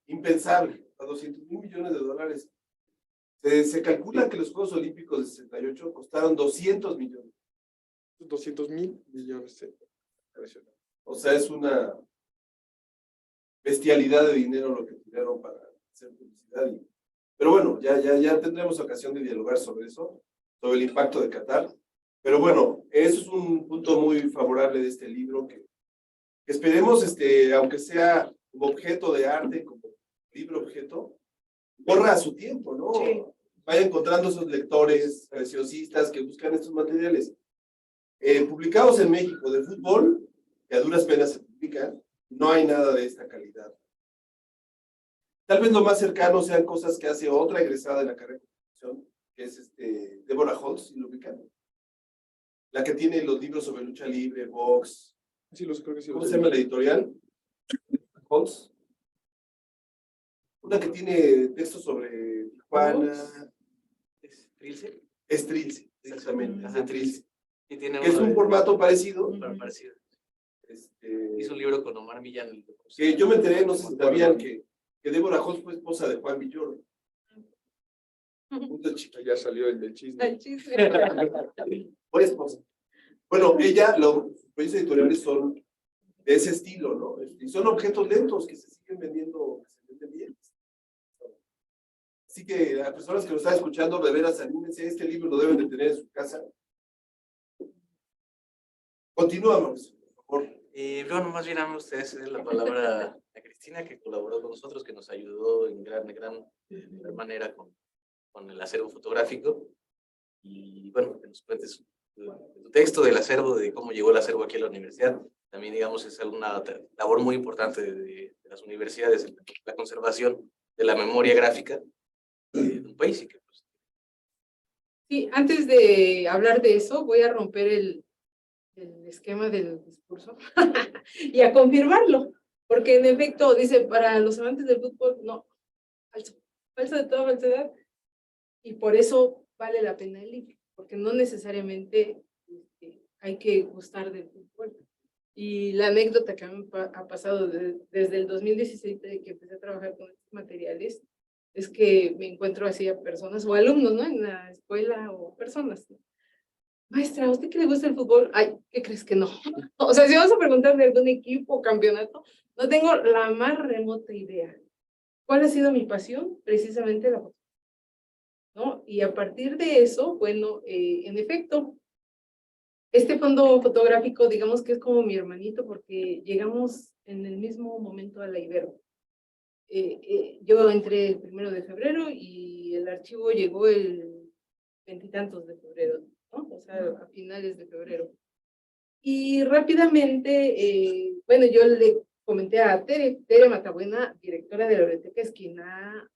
impensable, a $200 mil millones. Se calcula que los Juegos Olímpicos de 68 costaron 200 millones. 200.000 millones, sí. O sea, es una bestialidad de dinero lo que tiraron para hacer publicidad. Pero bueno, ya tendremos ocasión de dialogar sobre eso, sobre el impacto de Qatar. Pero bueno, eso es un punto muy favorable de este libro que esperemos, aunque sea como objeto de arte, como libro objeto, corra a su tiempo, ¿no? Sí. Vaya encontrando esos lectores preciosistas que buscan estos materiales. Publicados en México de fútbol, que a duras penas se publican, no hay nada de esta calidad. Tal vez lo más cercano sean cosas que hace otra egresada de la carrera de comunicación, que es Deborah Holtz, ¿sí lo ubican? La que tiene los libros sobre lucha libre, box. Sí, creo que sí. ¿Cómo se llama la editorial? Holtz. Una que tiene textos sobre Tijuana. ¿Trilce? Es Trilce, exactamente, es de Trilce. Y tiene Que es un formato parecido. parecido. Este, Hizo un libro con Omar Millán. que yo me enteré, no sé si sabían que Deborah Holtz fue esposa de Juan Villoro. Ya salió el del chisme. El chiste. Fue esposa. Bueno, los proyectos editoriales son de ese estilo, ¿no? Y son objetos lentos que se siguen vendiendo, que se venden bien. Así que las personas que nos están escuchando, de veras, anímense, este libro lo deben de tener en su casa. Continúa, Mauricio, por favor. Bueno, más bien a ustedes ceder la palabra a Cristina, que colaboró con nosotros, que nos ayudó en gran manera con el acervo fotográfico. Y bueno, que nos cuentes tu texto del acervo, de cómo llegó el acervo aquí a la universidad. También, digamos, es una labor muy importante de las universidades, la conservación de la memoria gráfica de un país. Y que, pues... Sí, antes de hablar de eso, voy a romper el esquema del discurso y a confirmarlo, porque en efecto, dice, para los amantes del fútbol, no, falso de toda falsedad, y por eso vale la pena el libro, porque no necesariamente hay que gustar del fútbol. Y la anécdota que me ha pasado desde el 2016, de que empecé a trabajar con estos materiales, es que me encuentro así a personas o alumnos, ¿no? En la escuela o personas, ¿no? Maestra, ¿a usted que le gusta el fútbol? Ay, ¿qué crees que no? O sea, si vamos a preguntar de algún equipo o campeonato, no tengo la más remota idea. ¿Cuál ha sido mi pasión? Precisamente la foto, ¿no? Y a partir de eso, bueno, en efecto, este fondo fotográfico, digamos que es como mi hermanito, porque llegamos en el mismo momento a la Ibero. Yo entré el 1 de febrero y el archivo llegó el 20 y tantos de febrero, ¿no? O sea, a finales de febrero. Y rápidamente, bueno, yo le comenté a Tere Matabuena, directora de la Biblioteca Esquina.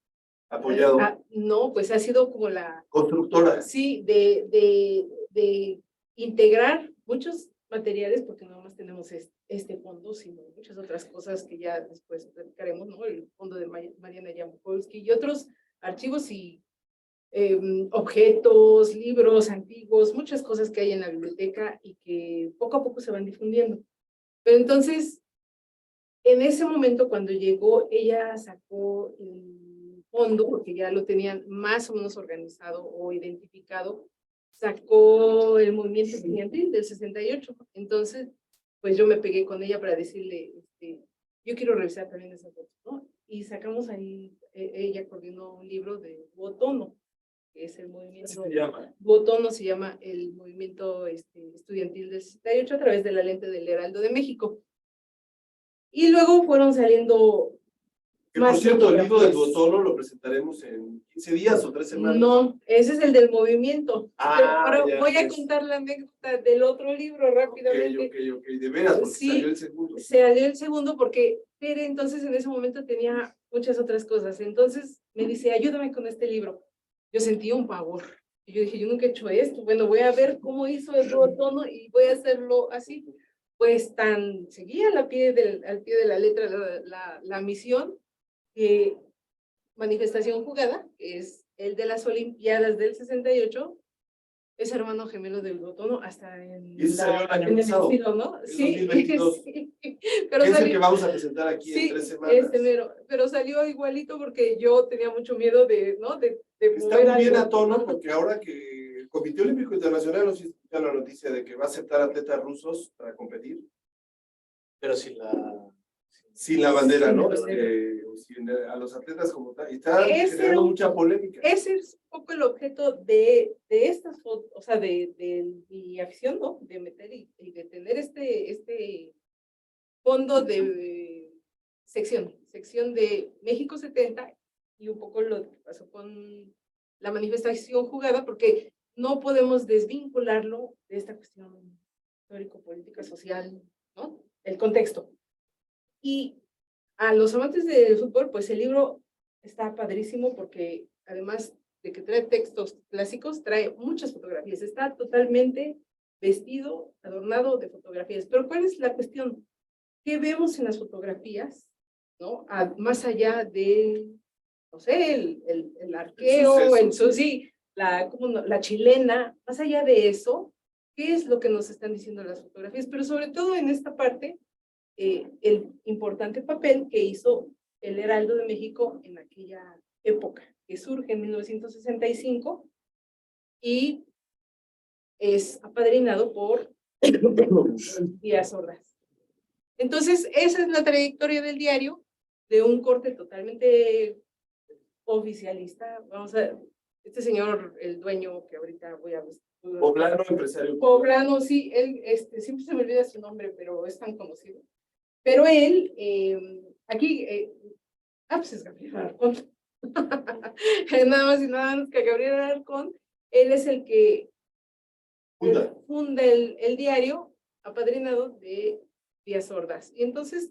Apoyado. No, pues ha sido como la... Constructora. Sí, de integrar muchos materiales, porque no más tenemos este fondo, sino muchas otras cosas que ya después platicaremos, ¿no? El fondo de Mariana Yampolsky y otros archivos y objetos, libros antiguos, muchas cosas que hay en la biblioteca y que poco a poco se van difundiendo. Pero entonces, en ese momento cuando llegó, ella sacó el fondo, porque ya lo tenían más o menos organizado o identificado, sacó el movimiento estudiantil del 68. Entonces, pues yo me pegué con ella para decirle, yo quiero revisar también esa foto, ¿no? Y sacamos ahí, ella coordinó un libro de Botono, que es el movimiento, Botono se llama el movimiento estudiantil del 68 a través de la lente del Heraldo de México. Y luego fueron saliendo Que por cierto, el libro del Botono lo presentaremos en 15 días o 3 semanas. No, ese es el del movimiento. Ahora ya, voy a pues. contar la anécdota del otro libro rápidamente. Ok, de veras, porque Sí, salió el segundo. Salió el segundo porque Tere entonces en ese momento tenía muchas otras cosas. Entonces me dice, ayúdame con este libro. Yo sentí un pavor. Y yo dije, yo nunca he hecho esto, bueno, voy a ver cómo hizo el duotono y voy a hacerlo así. Pues seguía al pie de la letra la misión, que Manifestación Jugada, que es el de las Olimpiadas del 68, es hermano gemelo del duotono hasta en, Y ese salió el año en el pasado, estilo, ¿no? el Sí, 2022. sí. Que Pero es el salió, que vamos a presentar aquí sí, en 3 semanas. pero salió igualito porque yo tenía mucho miedo de, ¿no? De Está mover muy bien algo. a tono porque ahora que el Comité Olímpico Internacional nos hizo la noticia de que va a aceptar atletas rusos para competir, Pero si sin la bandera, Sin la ¿no? bandera. A los atletas como tal. Y está Ese generando era mucha polémica. Ese es un poco el objeto de estas fotos, o sea, de mi afición, ¿no? De meter y de tener este fondo de sección de México 70 y un poco lo que pasó con la manifestación jugada, porque no podemos desvincularlo de esta cuestión histórico-política, social, ¿no? El contexto. Y a los amantes del fútbol, pues el libro está padrísimo porque además de que trae textos clásicos, trae muchas fotografías. Está totalmente vestido, adornado de fotografías. Pero ¿cuál es la cuestión? ¿Qué vemos en las fotografías? ¿No? Más allá de, no sé, el arqueo, sí, la chilena, más allá de eso, ¿qué es lo que nos están diciendo las fotografías? Pero sobre todo en esta parte, el importante papel que hizo el Heraldo de México en aquella época, que surge en 1965 y es apadrinado por Díaz Ordaz. Entonces, esa es la trayectoria del diario, de un corte totalmente oficialista. Vamos a, este señor, el dueño, que ahorita voy a... Poblano, empresario. Poblano, sí, él, siempre se me olvida su nombre, pero es tan conocido. Pero él, aquí, pues es Gabriel Alarcón. Nada más y nada menos que Gabriel Alarcón, él es el que funda el diario, apadrinado de Díaz Ordaz. Y entonces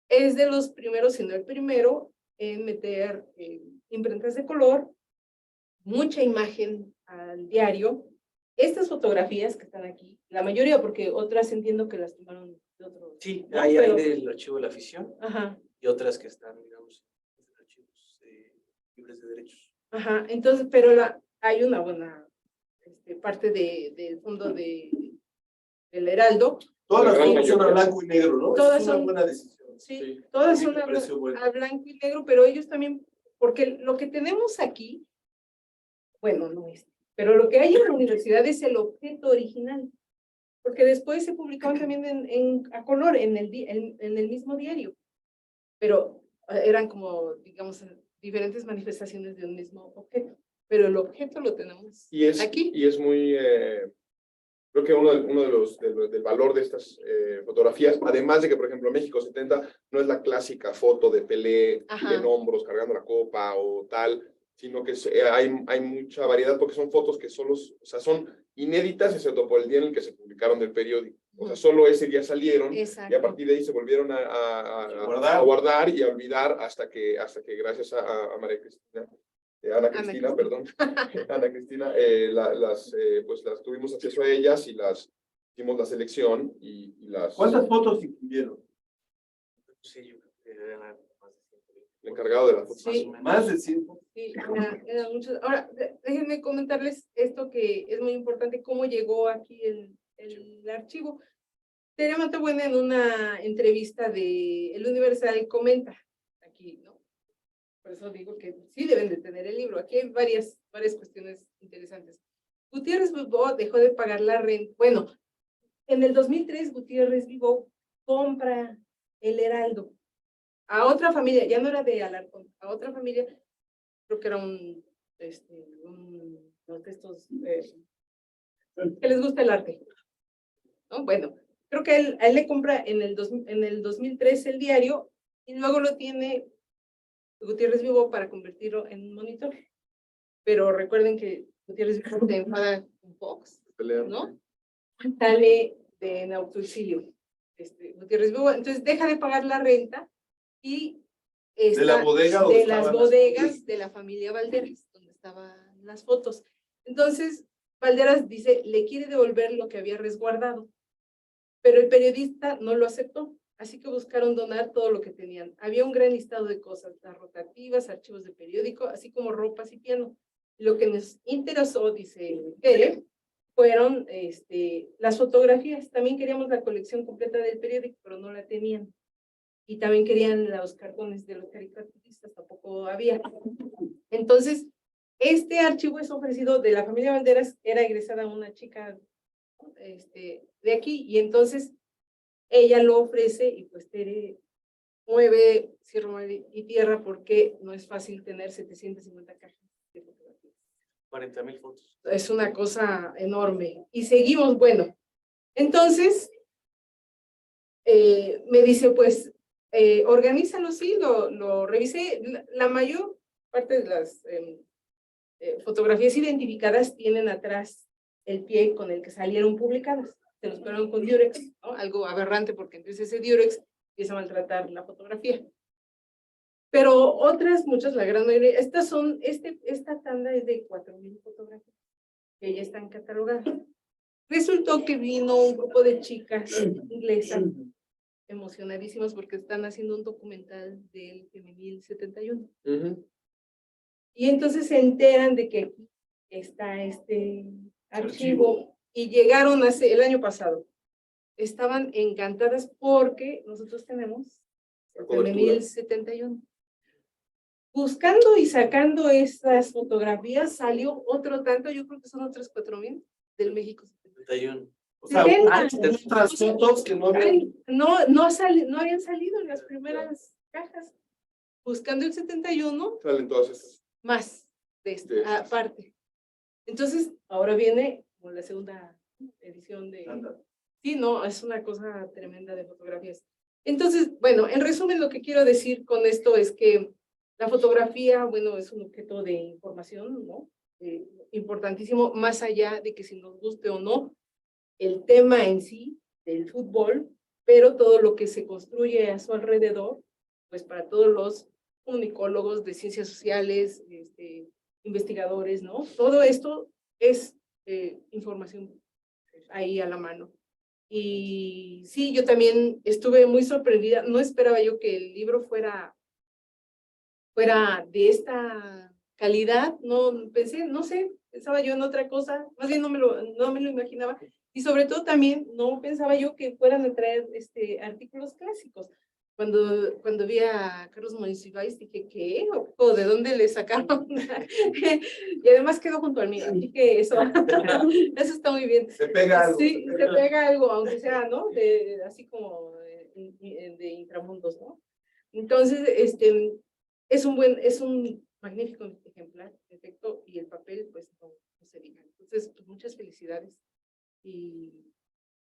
es de los primeros, si no el primero, en meter imprentas de color, mucha imagen al diario. Estas fotografías que están aquí, la mayoría, porque otras entiendo que las tomaron de otros. Sí, ¿no? hay Pero, del archivo de la afición ajá, y otras que están, digamos, en archivos libres de derechos. ajá, entonces, pero hay una buena parte del fondo del Heraldo. Todas las Sí, fotos son a blanco y negro, ¿no? Todas es una son- buena decisión. Sí, Sí, todas a mí son me pareció bueno. a blanco y negro, pero ellos también, porque lo que tenemos aquí, bueno, no es, pero lo que hay en la universidad es el objeto original, porque después se publicaban también a color en el mismo diario, pero eran como, digamos, diferentes manifestaciones de un mismo objeto, pero el objeto lo tenemos aquí. Y es muy, creo que uno de los, del valor de estas fotografías, además de que, por ejemplo, México 70 no es la clásica foto de Pelé Ajá. en hombros cargando la copa o tal, sino que hay mucha variedad porque son fotos que solo, o sea, son inéditas, excepto por el día en el que se publicaron del periódico. O sea, solo ese día salieron. Exacto. Y a partir de ahí se volvieron a guardar y a olvidar hasta que gracias a María Cristina, Ana Cristina, perdón, Ana Cristina, pues las tuvimos acceso a ellas y hicimos la selección y las... ¿Cuántas fotos incluyeron? Sí, yo creo que eran más de 120. El encargado de las fotos. Sí. Más de 100. Sí, eran muchos. Ahora, déjenme comentarles esto que es muy importante, cómo llegó aquí el archivo. Tere Matabuena en una entrevista de El Universal comenta aquí, ¿no? Por eso digo que sí deben de tener el libro. Aquí hay varias cuestiones interesantes. Gutiérrez Vivó dejó de pagar la renta. Bueno, en el 2003 Gutiérrez Vivó compra el Heraldo a otra familia, ya no era de Alarcón, a otra familia, creo que era uno de estos que les gusta el arte, ¿no? Bueno, creo que a él le compra en el 2003 el diario y luego lo tiene Gutiérrez Vivo para convertirlo en un monitor. Pero recuerden que Gutiérrez Vivo se enfada con Fox, ¿no? Sale de auxilio. Gutiérrez Vivo, entonces deja de pagar la renta y de la bodega de las bodegas de la familia Valderas, donde estaban las fotos. Entonces, Valderas dice, le quiere devolver lo que había resguardado, pero el periodista no lo aceptó, así que buscaron donar todo lo que tenían. Había un gran listado de cosas, las rotativas, archivos de periódico, así como ropas y piano. Lo que nos interesó, dice Tere, fueron las fotografías. También queríamos la colección completa del periódico, pero no la tenían. Y también querían los cartones de los caricaturistas, tampoco había. Entonces, este archivo es ofrecido de la familia Valderas, era egresada una chica de aquí, y entonces ella lo ofrece, y pues Tere mueve cielo y tierra, porque no es fácil tener 750 cajas de fotografías. 40,000 fotos. Es una cosa enorme. Y seguimos, bueno, entonces me dice, pues, organízalo, sí, lo revisé. La mayor parte de las fotografías identificadas tienen atrás el pie con el que salieron publicadas. Se los pegaron con Durex, ¿no? Algo aberrante, porque entonces ese Durex empieza a maltratar la fotografía. Pero otras, muchas, la gran mayoría, esta tanda es de 4,000 fotografías que ya están catalogadas. Resultó que vino un grupo de chicas inglesas emocionadísimas porque están haciendo un documental del femenil 71. Y entonces se enteran de que aquí está este archivo y llegaron el año pasado. Estaban encantadas porque nosotros tenemos el femenil 71. Buscando y sacando estas fotografías salió otro tanto, yo creo que son otras 4,000 del México 71. O sea, 70. otras fotos que no habían. No habían salido en las primeras cajas. Buscando el 71, Salen todas esas. más de esta De estas. parte. Entonces, ahora viene como la segunda edición de... Sí, no, es una cosa tremenda de fotografías. Entonces, bueno, en resumen, lo que quiero decir con esto es que la fotografía, bueno, es un objeto de información, ¿no? Importantísimo, más allá de que si nos guste o no el tema en sí del fútbol, pero todo lo que se construye a su alrededor, pues para todos los comunicólogos de ciencias sociales, investigadores, ¿no? Todo esto es información ahí a la mano. Y sí, yo también estuve muy sorprendida, no esperaba yo que el libro fuera de esta calidad, no pensé, no sé, pensaba yo en otra cosa, más bien no me lo imaginaba, y sobre todo también no pensaba yo que fueran a traer artículos clásicos. Cuando vi a Carlos Monsiváis dije, ¿qué? ¿O de dónde le sacaron? Y además quedó junto al mío, así que eso está muy bien. Se pega algo. Sí, se pega algo, aunque sea, ¿no? Así como de intramundos, ¿no? Entonces, es un magnífico ejemplar, en efecto, y el papel, pues, no se diga. Entonces, pues, muchas felicidades, y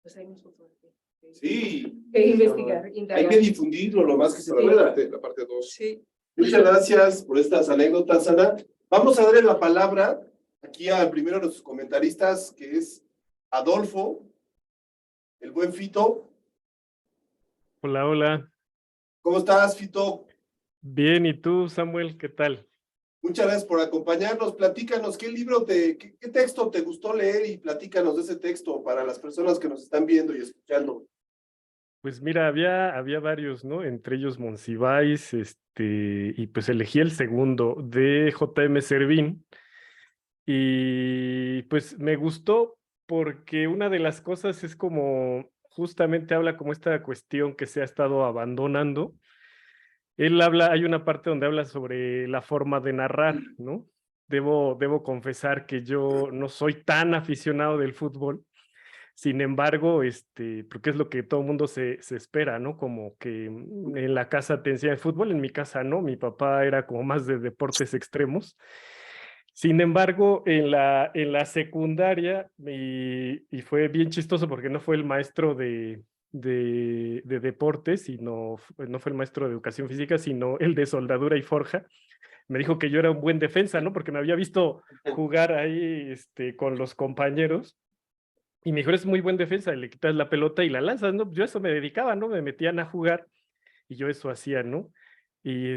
pues hay mucho Sí. que investigar, Hay indagar. que difundirlo lo más que se pueda. La parte 2. Sí. Muchas gracias por estas anécdotas, Ana. Vamos a darle la palabra aquí al primero de nuestros comentaristas, que es Adolfo, el buen Fito. Hola, hola. ¿Cómo estás, Fito? Bien, ¿y tú, Samuel? ¿Qué tal? Muchas gracias por acompañarnos. Platícanos qué texto te gustó leer, y platícanos de ese texto para las personas que nos están viendo y escuchando. Pues mira, había varios, ¿no? Entre ellos Monsiváis, y pues elegí el segundo de J.M. Servín. Y pues me gustó porque una de las cosas es como, justamente habla como esta cuestión que se ha estado abandonando. Él habla, hay una parte donde habla sobre la forma de narrar, ¿no? Debo confesar que yo no soy tan aficionado del fútbol. Sin embargo, porque es lo que todo el mundo se espera, ¿no? Como que en la casa te enseñan fútbol, en mi casa no, mi papá era como más de deportes extremos. Sin embargo, en la secundaria, y fue bien chistoso porque no fue el maestro de deportes, sino no fue el maestro de educación física, sino el de soldadura y forja. Me dijo que yo era un buen defensa, ¿no? Porque me había visto jugar ahí con los compañeros. Y me dijo, eres muy buen defensa, le quitas la pelota y la lanzas, ¿no? Yo a eso me dedicaba, ¿no? Me metían a jugar y yo eso hacía, ¿no? Y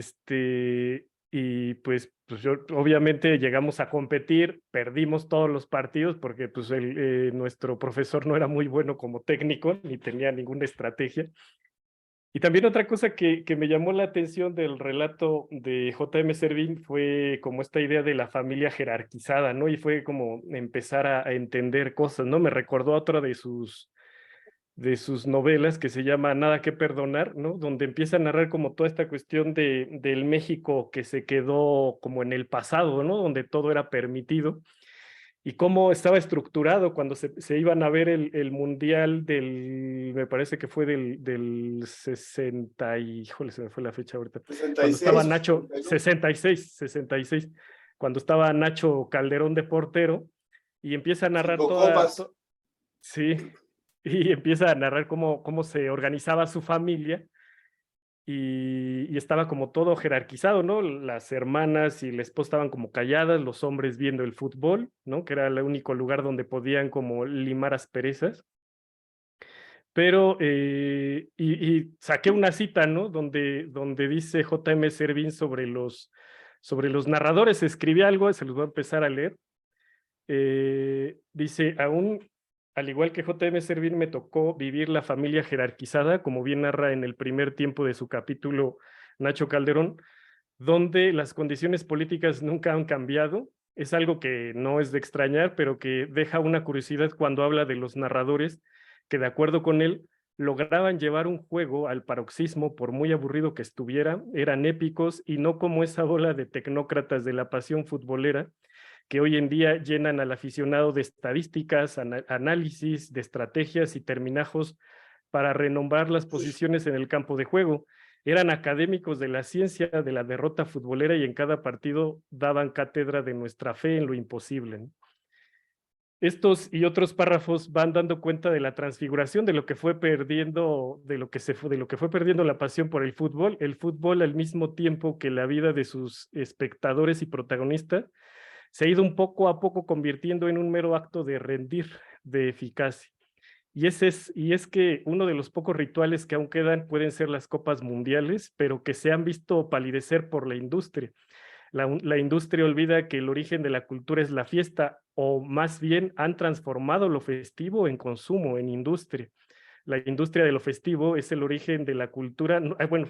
y pues obviamente llegamos a competir, perdimos todos los partidos porque pues nuestro profesor no era muy bueno como técnico, ni tenía ninguna estrategia. Y también otra cosa que me llamó la atención del relato de J.M. Servín fue como esta idea de la familia jerarquizada, ¿no? Y fue como empezar a entender cosas, ¿no? Me recordó a otra de sus novelas que se llama Nada que perdonar, ¿no? Donde empieza a narrar como toda esta cuestión del México que se quedó como en el pasado, ¿no? Donde todo era permitido y cómo estaba estructurado cuando se iban a ver el mundial me parece que fue del 60 híjole, se me fue la fecha ahorita. Cuando estaba 66, Nacho, 61. 66, cuando estaba Nacho Calderón de portero y empieza a narrar 5 copas. sí, y empieza a narrar cómo se organizaba su familia y estaba como todo jerarquizado, ¿no? Las hermanas y la esposa estaban como calladas, los hombres viendo el fútbol, ¿no? Que era el único lugar donde podían como limar asperezas. Pero, y saqué una cita, ¿no? Donde dice J.M. Servín sobre los narradores, escribí algo, se los voy a empezar a leer. Dice, aún, al igual que J.M. Servín, me tocó vivir la familia jerarquizada, como bien narra en el primer tiempo de su capítulo Nacho Calderón, donde las condiciones políticas nunca han cambiado. Es algo que no es de extrañar, pero que deja una curiosidad cuando habla de los narradores, que de acuerdo con él, lograban llevar un juego al paroxismo, por muy aburrido que estuviera, eran épicos y no como esa bola de tecnócratas de la pasión futbolera, que hoy en día llenan al aficionado de estadísticas, análisis, de estrategias y terminajos para renombrar las posiciones en el campo de juego. Eran académicos de la ciencia de la derrota futbolera y en cada partido daban cátedra de nuestra fe en lo imposible, ¿no? Estos y otros párrafos van dando cuenta de la transfiguración de lo que fue perdiendo, de lo que fue perdiendo la pasión por el fútbol al mismo tiempo que la vida de sus espectadores y protagonistas se ha ido un poco a poco convirtiendo en un mero acto de rendir, de eficacia. Y es que uno de los pocos rituales que aún quedan pueden ser las copas mundiales, pero que se han visto palidecer por la industria. La industria olvida que el origen de la cultura es la fiesta, o más bien han transformado lo festivo en consumo, en industria. La industria de lo festivo es el origen de la cultura, bueno,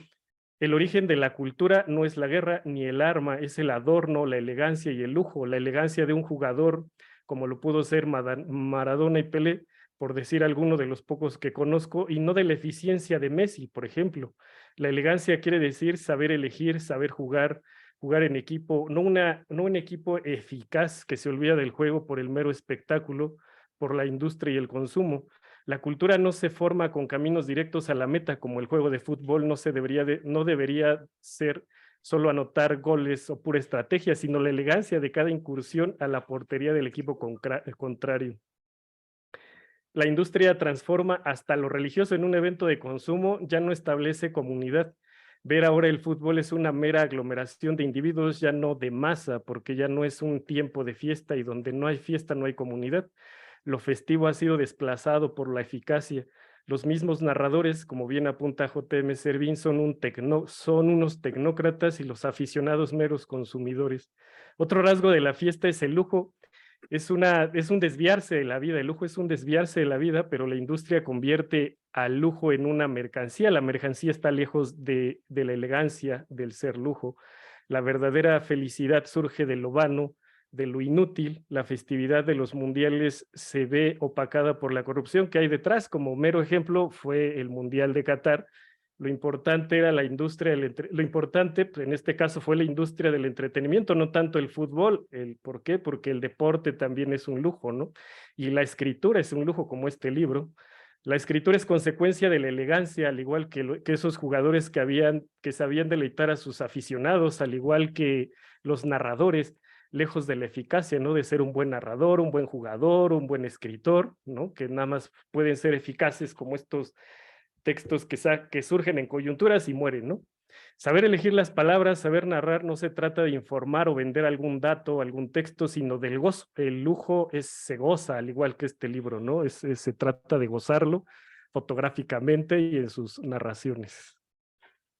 el origen de la cultura no es la guerra ni el arma, es el adorno, la elegancia y el lujo. La elegancia de un jugador, como lo pudo ser Maradona y Pelé, por decir alguno de los pocos que conozco, y no de la eficiencia de Messi, por ejemplo. La elegancia quiere decir saber elegir, saber jugar en equipo, no un equipo eficaz que se olvida del juego por el mero espectáculo, por la industria y el consumo. La cultura no se forma con caminos directos a la meta, como el juego de fútbol no debería ser solo anotar goles o pura estrategia, sino la elegancia de cada incursión a la portería del equipo contrario. La industria transforma hasta lo religioso en un evento de consumo, ya no establece comunidad. Ver ahora el fútbol es una mera aglomeración de individuos, ya no de masa, porque ya no es un tiempo de fiesta y donde no hay fiesta no hay comunidad. Lo festivo ha sido desplazado por la eficacia. Los mismos narradores, como bien apunta J.M. Servín, son unos tecnócratas y los aficionados meros consumidores. Otro rasgo de la fiesta es el lujo. Es un desviarse de la vida. El lujo es un desviarse de la vida, pero la industria convierte al lujo en una mercancía. La mercancía está lejos de la elegancia del ser lujo. La verdadera felicidad surge de lo vano, de lo inútil. La festividad de los mundiales se ve opacada por la corrupción que hay detrás. Como mero ejemplo fue el Mundial de Qatar. Lo importante era la industria, lo importante en este caso fue la industria del entretenimiento, no tanto el fútbol. ¿Por qué? Porque el deporte también es un lujo, ¿no? Y la escritura es un lujo, como este libro. La escritura es consecuencia de la elegancia, al igual que esos jugadores que sabían deleitar a sus aficionados, al igual que los narradores, lejos de la eficacia, ¿no? De ser un buen narrador, un buen jugador, un buen escritor, ¿no? Que nada más pueden ser eficaces como estos textos que surgen en coyunturas y mueren, ¿no? Saber elegir las palabras, saber narrar, no se trata de informar o vender algún dato, algún texto, sino del gozo. El lujo se goza, al igual que este libro, ¿no? Se trata de gozarlo fotográficamente y en sus narraciones.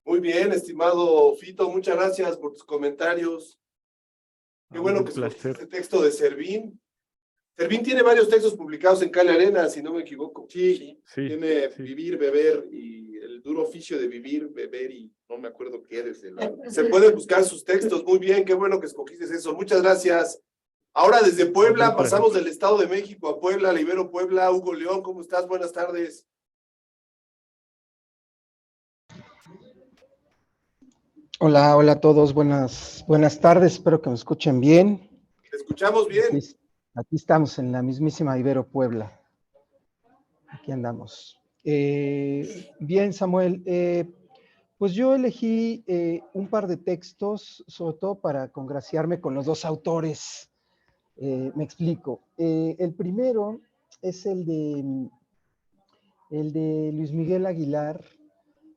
Muy bien, estimado Fito, muchas gracias por tus comentarios. Qué bueno Un que escogiste placer. este texto de Servín. Servín tiene varios textos publicados en Cali Arena, si no me equivoco. Sí, Sí, tiene sí. Vivir, Beber y el duro oficio de vivir, beber y no me acuerdo qué desde la... Se pueden buscar sus textos. Muy bien, qué bueno que escogiste eso. Muchas gracias. Ahora desde Puebla, Un placer. pasamos del Estado de México a Puebla, la Ibero Puebla. Hugo León, ¿cómo estás? Buenas tardes. Hola, hola a todos, buenas tardes, espero que me escuchen bien. Te escuchamos Aquí, bien. aquí estamos en la mismísima Ibero Puebla, aquí andamos. Bien, Samuel, pues yo elegí un par de textos, sobre todo para congraciarme con los dos autores. Me explico. El primero es el de Luis Miguel Aguilar,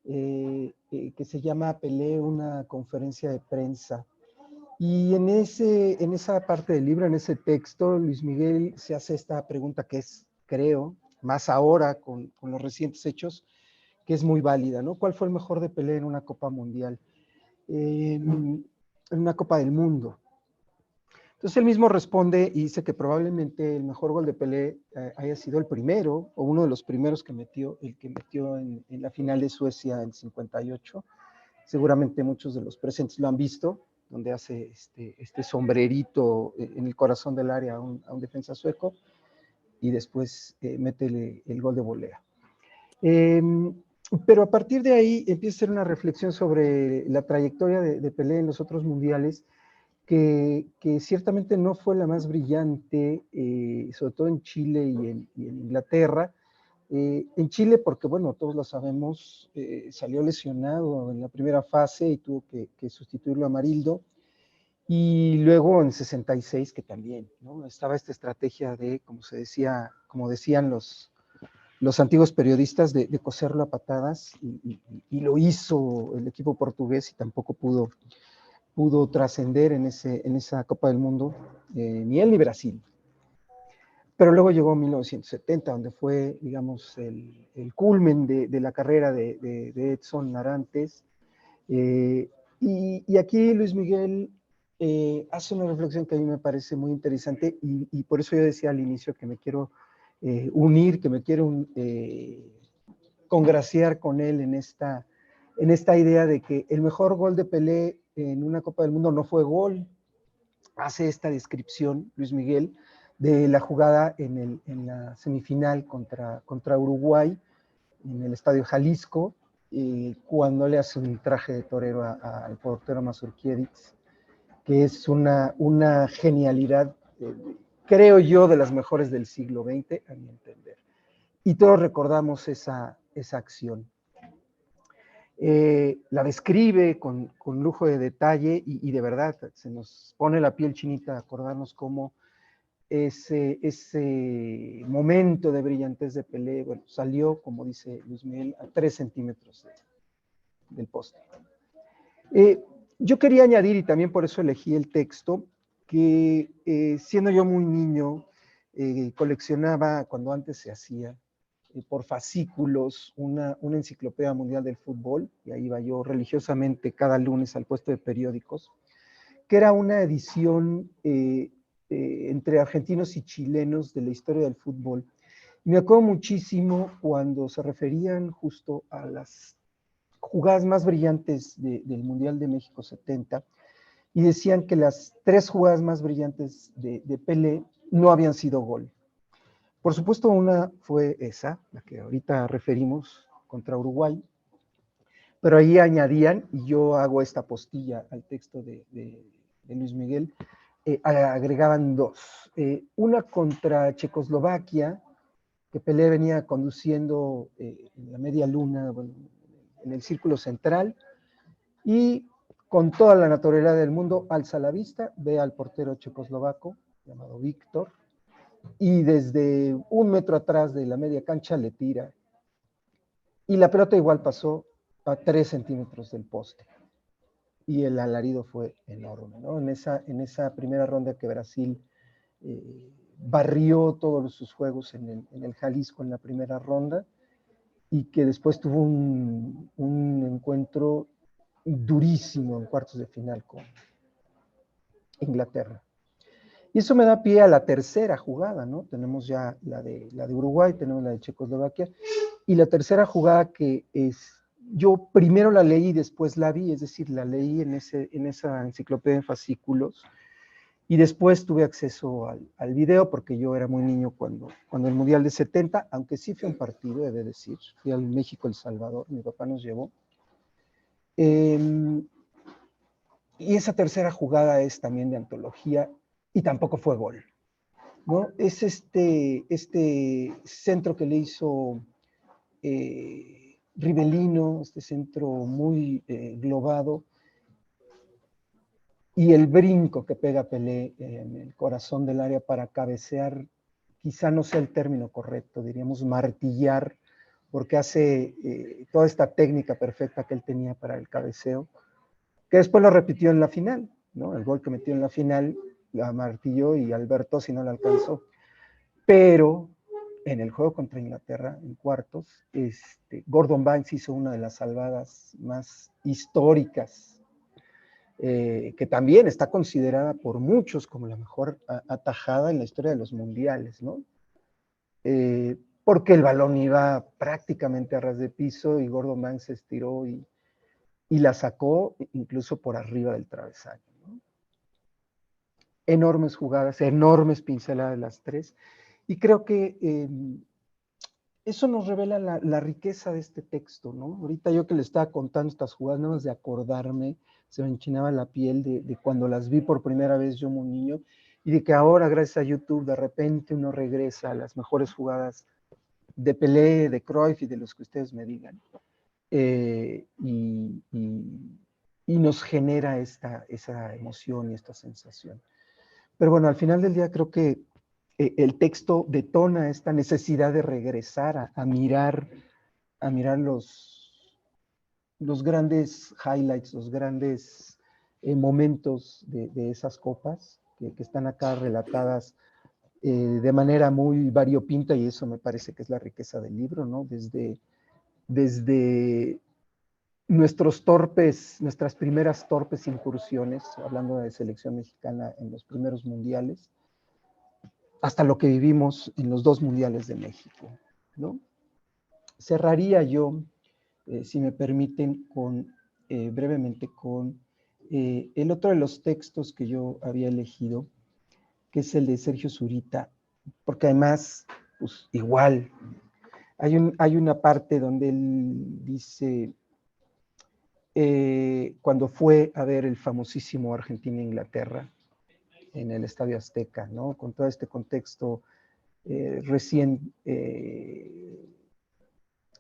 que se llama Pelé, una conferencia de prensa. Y en esa parte del libro, en ese texto, Luis Miguel se hace esta pregunta que es, creo, más ahora con los recientes hechos, que es muy válida, ¿no? ¿Cuál fue el mejor de Pelé en una Copa Mundial? En una Copa del Mundo. Entonces él mismo responde y dice que probablemente el mejor gol de Pelé haya sido el primero, o uno de los primeros que metió, el que metió en la final de Suecia en 58. Seguramente muchos de los presentes lo han visto, donde hace este sombrerito en el corazón del área a un defensa sueco y después mete el gol de volea. Pero a partir de ahí empieza a ser una reflexión sobre la trayectoria de Pelé en los otros mundiales, que ciertamente no fue la más brillante, sobre todo en Chile y en Inglaterra. En Chile, porque bueno, todos lo sabemos, salió lesionado en la primera fase y tuvo que sustituirlo a Marildo. Y luego en 66, que también, ¿no? Estaba esta estrategia de, como se decía, como decían los antiguos periodistas, de coserlo a patadas, y lo hizo el equipo portugués y tampoco pudo trascender en esa Copa del Mundo, ni él ni Brasil. Pero luego llegó 1970, donde fue, digamos, el culmen de la carrera de Edson Arantes. Y aquí Luis Miguel hace una reflexión que a mí me parece muy interesante y por eso yo decía al inicio que me quiero unir, que me quiero congraciar con él en esta idea de que el mejor gol de Pelé en una Copa del Mundo no fue gol. Hace esta descripción, Luis Miguel, de la jugada en la semifinal contra Uruguay, en el Estadio Jalisco, cuando le hace un traje de torero al portero Mazurkiewicz, que es una genialidad, creo yo, de las mejores del siglo XX, a mi entender. Y todos recordamos esa acción. La describe con lujo de detalle y de verdad se nos pone la piel chinita acordarnos cómo ese momento de brillantez de Pelé, bueno, salió, como dice Luis Miguel, a 3 centímetros del poste. Yo quería añadir, y también por eso elegí el texto, que siendo yo muy niño, coleccionaba, cuando antes se hacía, por fascículos, una enciclopedia mundial del fútbol, y ahí iba yo religiosamente cada lunes al puesto de periódicos, que era una edición entre argentinos y chilenos de la historia del fútbol. Y me acuerdo muchísimo cuando se referían justo a las jugadas más brillantes del Mundial de México 70, y decían que las 3 jugadas más brillantes de Pelé no habían sido gol. Por supuesto, una fue esa, la que ahorita referimos, contra Uruguay, pero ahí añadían, y yo hago esta postilla al texto de Luis Miguel, agregaban 2. Una contra Checoslovaquia, que Pelé venía conduciendo en la media luna, bueno, en el círculo central, y con toda la naturalidad del mundo, alza la vista, ve al portero checoslovaco, llamado Víctor, y desde 1 metro atrás de la media cancha le tira. Y la pelota igual pasó a 3 centímetros del poste. Y el alarido fue enorme, ¿no? En esa primera ronda que Brasil barrió todos sus juegos en el Jalisco en la primera ronda, y que después tuvo un encuentro durísimo en cuartos de final con Inglaterra. Y eso me da pie a la tercera jugada, ¿no? Tenemos ya la de Uruguay, tenemos la de Checoslovaquia, y la tercera jugada que es, yo primero la leí y después la vi, es decir, la leí en esa enciclopedia en fascículos, y después tuve acceso al video, porque yo era muy niño cuando el Mundial de 70, aunque sí fue un partido, he de decir, fui al México-El Salvador, mi papá nos llevó. Y esa tercera jugada es también de antología, y tampoco fue gol, ¿no? Es este centro que le hizo Rivelino, este centro muy globado, y el brinco que pega Pelé en el corazón del área para cabecear, quizá no sea el término correcto, diríamos martillar, porque hace toda esta técnica perfecta que él tenía para el cabeceo, que después lo repitió en la final, ¿no? El gol que metió en la final, la martilló y Alberto si no la alcanzó. Pero en el juego contra Inglaterra, en cuartos, Gordon Banks hizo una de las salvadas más históricas, que también está considerada por muchos como la mejor atajada en la historia de los mundiales, ¿no? Porque el balón iba prácticamente a ras de piso y Gordon Banks se estiró y la sacó incluso por arriba del travesaño, ¿no? Enormes jugadas, enormes pinceladas las tres, y creo que eso nos revela la riqueza de este texto, ¿no? Ahorita yo que le estaba contando estas jugadas, nada más de acordarme, se me enchinaba la piel de cuando las vi por primera vez yo como niño, y de que ahora, gracias a YouTube, de repente uno regresa a las mejores jugadas de Pelé, de Cruyff y de los que ustedes me digan. Y nos genera esa emoción y esta sensación. Pero bueno, al final del día creo que el texto detona esta necesidad de regresar a mirar los grandes highlights, los grandes momentos de esas copas que están acá relatadas de manera muy variopinta, y eso me parece que es la riqueza del libro, ¿no? Desde nuestras primeras torpes incursiones, hablando de selección mexicana en los primeros mundiales, hasta lo que vivimos en los 2 mundiales de México, ¿no? Cerraría yo, si me permiten, brevemente con el otro de los textos que yo había elegido, que es el de Sergio Zurita, porque además, pues igual, hay una parte donde él dice, cuando fue a ver el famosísimo Argentina-Inglaterra en el Estadio Azteca, ¿no? Con todo este contexto recién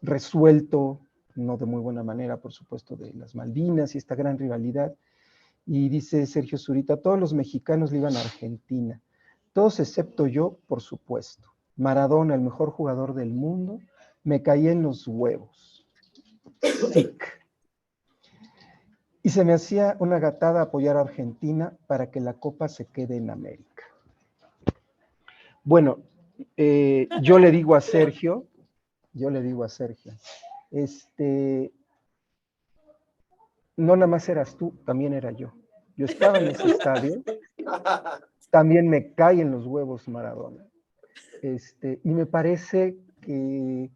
resuelto, no de muy buena manera, por supuesto, de las Malvinas y esta gran rivalidad. Y dice Sergio Zurita, todos los mexicanos le iban a Argentina, todos excepto yo, por supuesto. Maradona, el mejor jugador del mundo, me caí en los huevos. Sick. Y se me hacía una gatada apoyar a Argentina para que la Copa se quede en América. Bueno, yo le digo a Sergio, no nada más eras tú, también era yo. Yo estaba en ese estadio, también me cae en los huevos Maradona. Y me parece que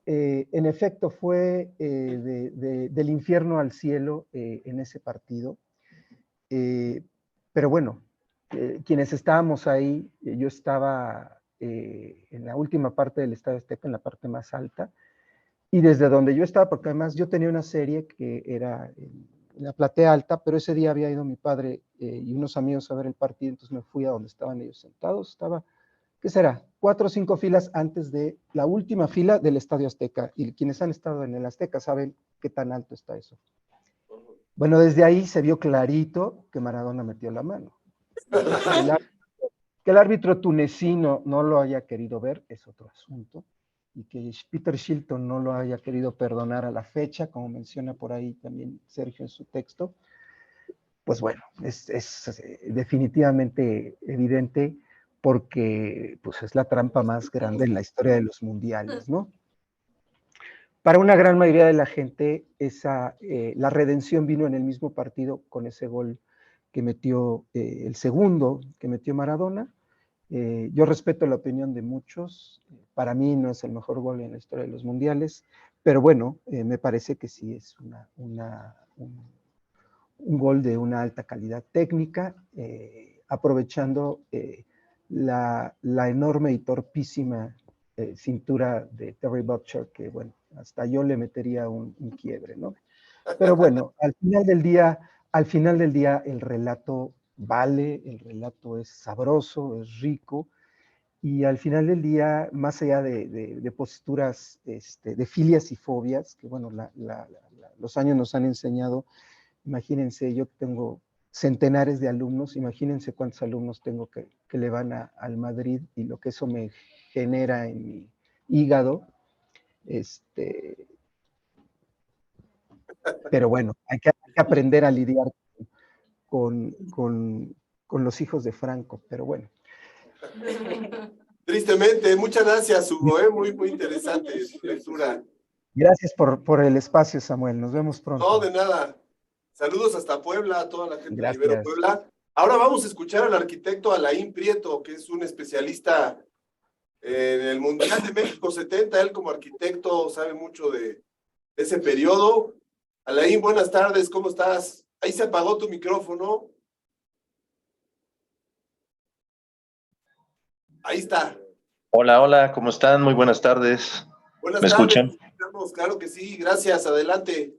en efecto fue del infierno al cielo en ese partido. Pero bueno, quienes estábamos ahí, yo estaba en la última parte del Estadio Azteca, en la parte más alta, y desde donde yo estaba, porque además yo tenía una serie que era en la platea alta, pero ese día había ido mi padre y unos amigos a ver el partido, entonces me fui a donde estaban ellos sentados, estaba, ¿qué será? 4 o 5 filas antes de la última fila del Estadio Azteca, y quienes han estado en el Azteca saben qué tan alto está eso. Bueno, desde ahí se vio clarito que Maradona metió la mano. Que el árbitro tunecino no lo haya querido ver es otro asunto, y que Peter Shilton no lo haya querido perdonar a la fecha, como menciona por ahí también Sergio en su texto, pues bueno, es definitivamente evidente, porque pues es la trampa más grande en la historia de los mundiales, ¿no? para una gran mayoría de la gente, la redención vino en el mismo partido con ese gol que metió, el segundo que metió Maradona. Yo respeto la opinión de muchos, para mí no es el mejor gol en la historia de los mundiales, pero bueno, me parece que sí es un gol de una alta calidad técnica, aprovechando la enorme y torpísima cintura de Terry Butcher, que bueno, hasta yo le metería un quiebre, ¿no? Pero bueno, al final del día el relato vale, el relato es sabroso, es rico, y al final del día, más allá de posturas, de filias y fobias, que bueno, los años nos han enseñado. Imagínense, yo tengo centenares de alumnos, imagínense cuántos alumnos tengo que le van al Madrid y lo que eso me genera en mi hígado. Pero bueno, hay que aprender a lidiar con los hijos de Franco, pero bueno. Tristemente, muchas gracias, Hugo, muy, muy interesante su lectura. Gracias por el espacio, Samuel. Nos vemos pronto. No, de nada. Saludos hasta Puebla, a toda la gente de Ibero Gracias. Puebla. Ahora vamos a escuchar al arquitecto Alain Prieto, que es un especialista en el Mundial de México 70. Él como arquitecto sabe mucho de ese periodo. Alain, buenas tardes, ¿cómo estás? Ahí se apagó tu micrófono. Ahí está. Hola, hola, ¿cómo están? Muy buenas tardes. Buenas ¿Me tardes. escuchan? Claro que sí, gracias, adelante.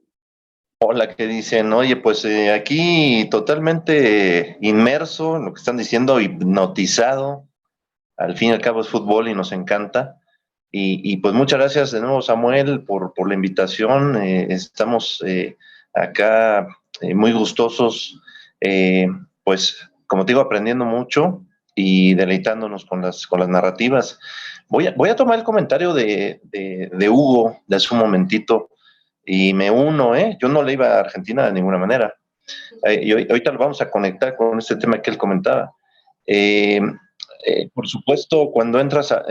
Hola, ¿qué dicen? Oye, pues aquí totalmente inmerso en lo que están diciendo, hipnotizado. Al fin y al cabo es fútbol y nos encanta. Y pues muchas gracias de nuevo, Samuel, por la invitación. Estamos acá muy gustosos, pues como te digo, aprendiendo mucho y deleitándonos con las narrativas. Voy a tomar el comentario de Hugo de hace un momentito y me uno, yo no le iba a Argentina de ninguna manera. Y ahorita lo vamos a conectar con este tema que él comentaba. Por supuesto, cuando entras a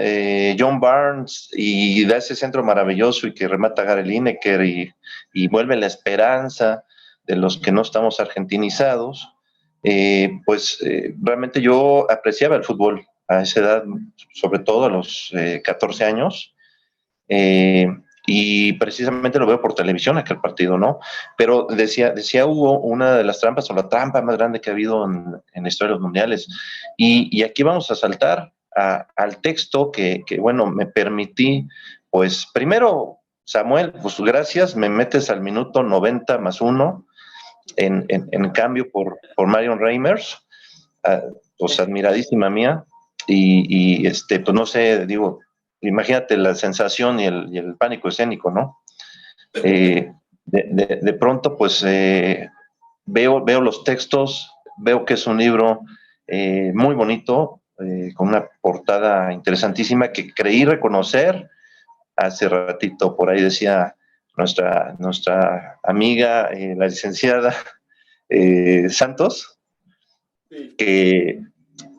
John Barnes y da ese centro maravilloso y que remata Gary Lineker y vuelve la esperanza de los que no estamos argentinizados, pues realmente yo apreciaba el fútbol a esa edad, sobre todo a los 14 años. Y precisamente lo veo por televisión aquel partido, ¿no? Pero decía Hugo, una de las trampas o la trampa más grande que ha habido en la historia de los mundiales. Y aquí vamos a saltar al texto que, bueno, me permití, pues primero, Samuel, pues gracias, me metes al minuto 90 más 1 en cambio por Marion Reimers, pues admiradísima mía, y pues no sé, digo, imagínate la sensación y el pánico escénico, ¿no? De pronto, pues veo los textos, veo que es un libro muy bonito, con una portada interesantísima que creí reconocer hace ratito. Por ahí decía nuestra amiga, la licenciada Santos, que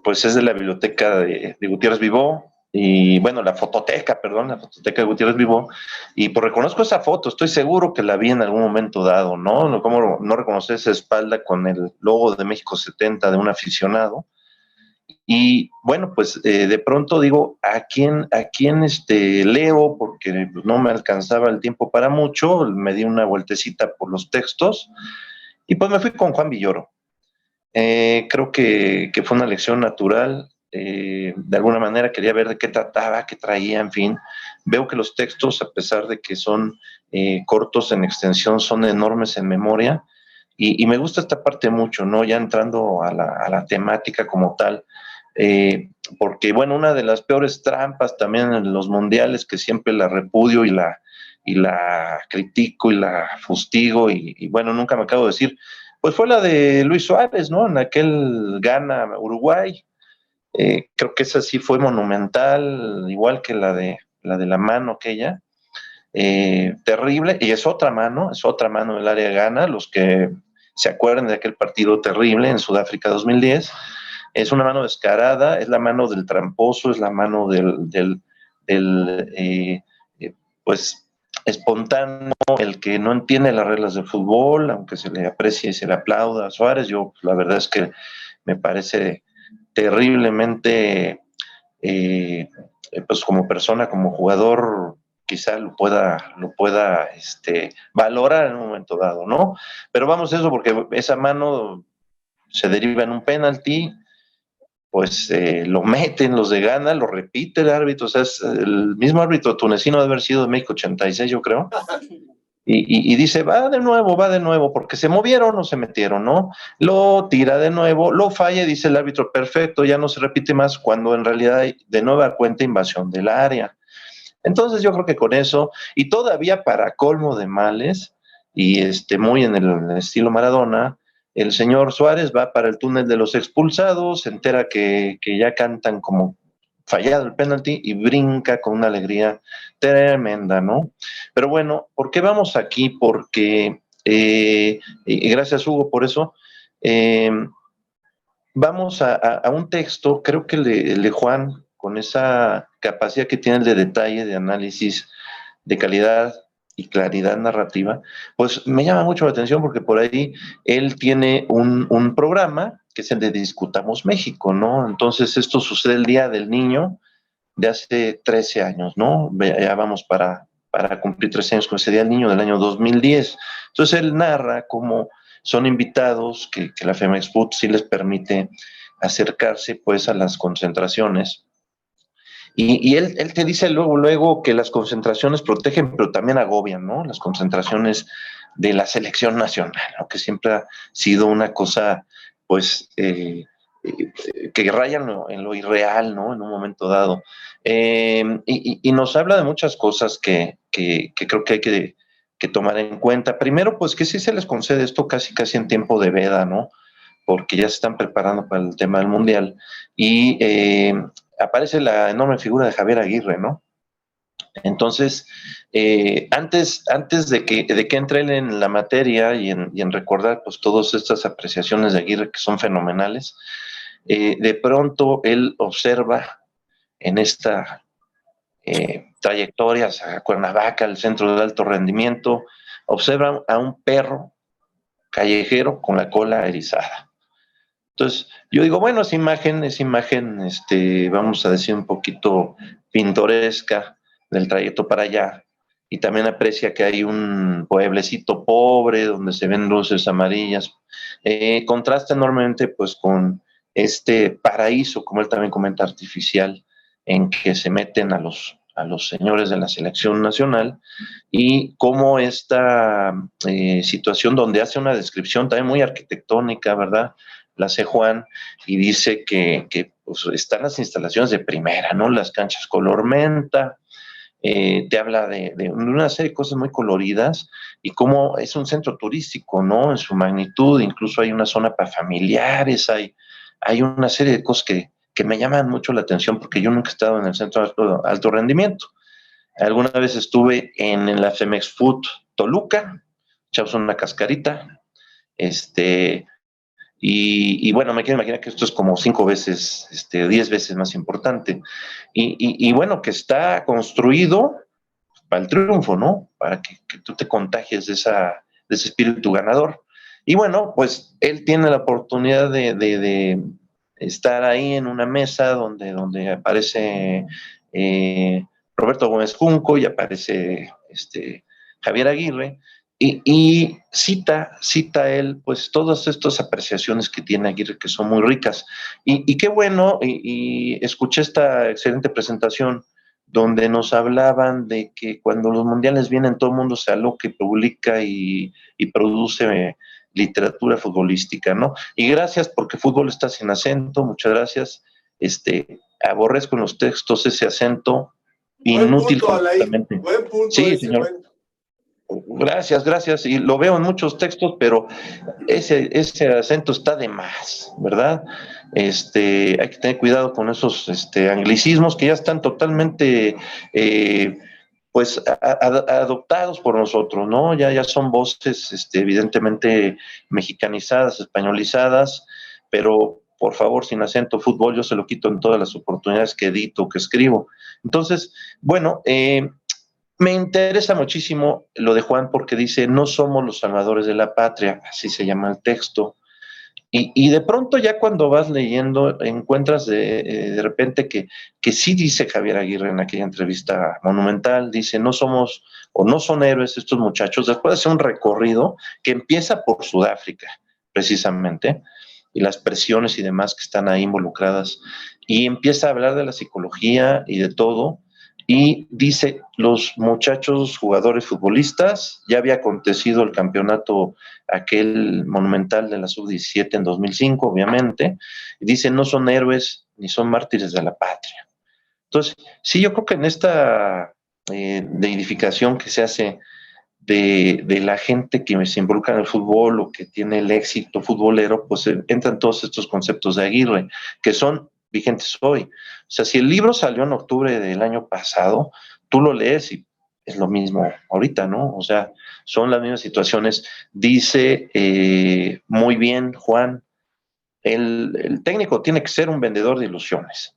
pues es de la biblioteca de Gutiérrez Vivó, y bueno, la fototeca de Gutiérrez Vivó, y pues reconozco esa foto, estoy seguro que la vi en algún momento dado, ¿no? ¿Cómo no reconocer esa espalda con el logo de México 70 de un aficionado? Y bueno, pues de pronto digo, ¿a quién leo? Porque no me alcanzaba el tiempo para mucho, me di una vueltecita por los textos, y pues me fui con Juan Villoro. Creo que fue una lección natural. De alguna manera quería ver de qué trataba, qué traía, en fin. Veo que los textos, a pesar de que son cortos en extensión, son enormes en memoria, y me gusta esta parte mucho, ¿no? Ya entrando a la temática como tal, porque, bueno, una de las peores trampas también en los mundiales, que siempre la repudio y la critico y la fustigo, y bueno, nunca me acabo de decir, pues fue la de Luis Suárez, ¿no? En aquel Ghana-Uruguay. Creo que esa sí fue monumental, igual que la de la mano aquella. Terrible, y es otra mano del área de Ghana, los que se acuerdan de aquel partido terrible en Sudáfrica 2010. Es una mano descarada, es la mano del tramposo, es la mano pues espontáneo, el que no entiende las reglas del fútbol, aunque se le aprecie y se le aplauda a Suárez. Yo, la verdad es que me parece terriblemente, pues como persona, como jugador, quizá lo pueda valorar en un momento dado, ¿no? Pero vamos a eso, porque esa mano se deriva en un penalti, pues lo meten los de Ghana, lo repite el árbitro, o sea, es el mismo árbitro tunecino de haber sido de México 86, yo creo, y dice, va de nuevo, porque se movieron o se metieron, ¿no? Lo tira de nuevo, lo falla y dice el árbitro, perfecto, ya no se repite más, cuando en realidad hay de nueva cuenta invasión del área. Entonces yo creo que con eso, y todavía para colmo de males, y muy en el estilo Maradona, el señor Suárez va para el túnel de los expulsados, se entera que ya cantan como fallado el penalti y brinca con una alegría tremenda, ¿no? Pero bueno, ¿por qué vamos aquí? Porque, y gracias Hugo por eso, vamos a un texto, creo que el de Juan, con esa capacidad que tiene de detalle, de análisis, de calidad y claridad narrativa, pues me llama mucho la atención porque por ahí él tiene un programa que es el de Discutamos México, ¿no? Entonces esto sucede el Día del Niño de hace 13 años, ¿no? Ya vamos para cumplir 13 años con ese Día del Niño del año 2010. Entonces él narra cómo son invitados que la Femex Food sí les permite acercarse pues a las concentraciones. Y él te dice luego que las concentraciones protegen, pero también agobian, ¿no? Las concentraciones de la selección nacional, ¿no? Que siempre ha sido una cosa, pues, que rayan en lo irreal, ¿no? En un momento dado. Y nos habla de muchas cosas que creo que hay que tomar en cuenta. Primero, pues que sí se les concede esto casi en tiempo de veda, ¿no? Porque ya se están preparando para el tema del Mundial. Y aparece la enorme figura de Javier Aguirre, ¿no? Entonces, antes de que entre él en la materia y en recordar pues todas estas apreciaciones de Aguirre que son fenomenales, de pronto él observa en esta trayectoria a Cuernavaca, el centro de alto rendimiento, observa a un perro callejero con la cola erizada. Entonces, yo digo, bueno, esa imagen, vamos a decir, un poquito pintoresca del trayecto para allá, y también aprecia que hay un pueblecito pobre donde se ven luces amarillas, contrasta enormemente pues con este paraíso, como él también comenta, artificial, en que se meten a los señores de la selección nacional, y cómo esta situación donde hace una descripción también muy arquitectónica, ¿verdad?, la hace Juan, y dice que pues, están las instalaciones de primera, ¿no? Las canchas color menta, te habla de una serie de cosas muy coloridas, y cómo es un centro turístico, ¿no? En su magnitud, incluso hay una zona para familiares, hay una serie de cosas que me llaman mucho la atención, porque yo nunca he estado en el centro de alto rendimiento. Alguna vez estuve en la Femex Food Toluca, echamos una cascarita, y bueno, me quiero imaginar que esto es como 5 veces, 10 veces más importante. Y bueno, que está construido para el triunfo, ¿no? Para que tú te contagies de ese espíritu ganador. Y bueno, pues él tiene la oportunidad de estar ahí en una mesa donde aparece Roberto Gómez Junco y aparece Javier Aguirre, y cita él pues todas estas apreciaciones que tiene Aguirre, que son muy ricas. Y qué bueno, y escuché esta excelente presentación donde nos hablaban de que cuando los mundiales vienen todo el mundo se aloca y publica y produce literatura futbolística, ¿no? Y gracias, porque fútbol está sin acento, muchas gracias. Aborrezco en los textos ese acento inútil completamente. Buen punto Sí, ese, señor. Gracias, y lo veo en muchos textos, pero ese acento está de más, ¿verdad? Hay que tener cuidado con esos anglicismos que ya están totalmente pues adoptados por nosotros, ¿no? Ya son voces evidentemente mexicanizadas, españolizadas, pero por favor, sin acento fútbol, yo se lo quito en todas las oportunidades que edito, que escribo. Entonces, bueno, Me interesa muchísimo lo de Juan porque dice, no somos los salvadores de la patria, así se llama el texto. Y de pronto ya cuando vas leyendo encuentras de repente que sí dice Javier Aguirre en aquella entrevista monumental, dice no somos o no son héroes estos muchachos, después de hacer un recorrido que empieza por Sudáfrica precisamente y las presiones y demás que están ahí involucradas y empieza a hablar de la psicología y de todo y dice los muchachos jugadores futbolistas, ya había acontecido el campeonato aquel monumental de la sub-17 en 2005, obviamente, y dice, no son héroes ni son mártires de la patria. Entonces, sí, yo creo que en esta deidificación que se hace de la gente que se involucra en el fútbol o que tiene el éxito futbolero, pues entran todos estos conceptos de Aguirre, que son vigentes hoy. O sea, si el libro salió en octubre del año pasado, tú lo lees y es lo mismo ahorita, ¿no? O sea, son las mismas situaciones. Dice muy bien Juan, el técnico tiene que ser un vendedor de ilusiones,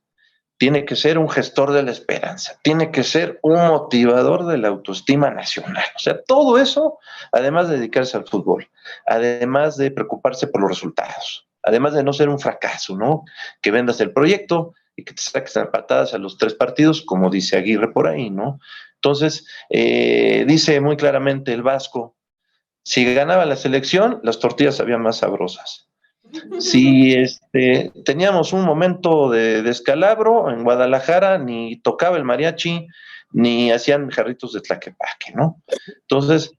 tiene que ser un gestor de la esperanza, tiene que ser un motivador de la autoestima nacional. O sea, todo eso, además de dedicarse al fútbol, además de preocuparse por los resultados, además de no ser un fracaso, ¿no? Que vendas el proyecto y que te saques a patadas a los 3 partidos, como dice Aguirre por ahí, ¿no? Entonces, dice muy claramente el Vasco, si ganaba la selección, las tortillas sabían más sabrosas. Si teníamos un momento de descalabro en Guadalajara, ni tocaba el mariachi, ni hacían jarritos de tlaquepaque, ¿no? Entonces,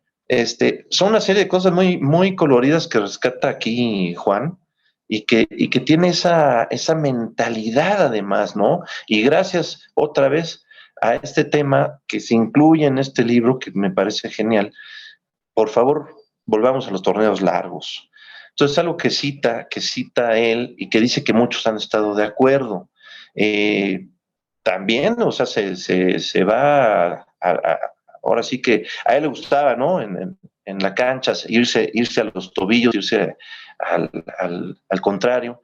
son una serie de cosas muy, muy coloridas que rescata aquí Juan y que tiene esa mentalidad además, ¿no? Y gracias otra vez a este tema que se incluye en este libro, que me parece genial, por favor, volvamos a los torneos largos. Entonces, algo que cita él y que dice que muchos han estado de acuerdo. También, o sea, se va ahora sí que a él le gustaba, ¿no? En la cancha, irse a los tobillos, irse al contrario.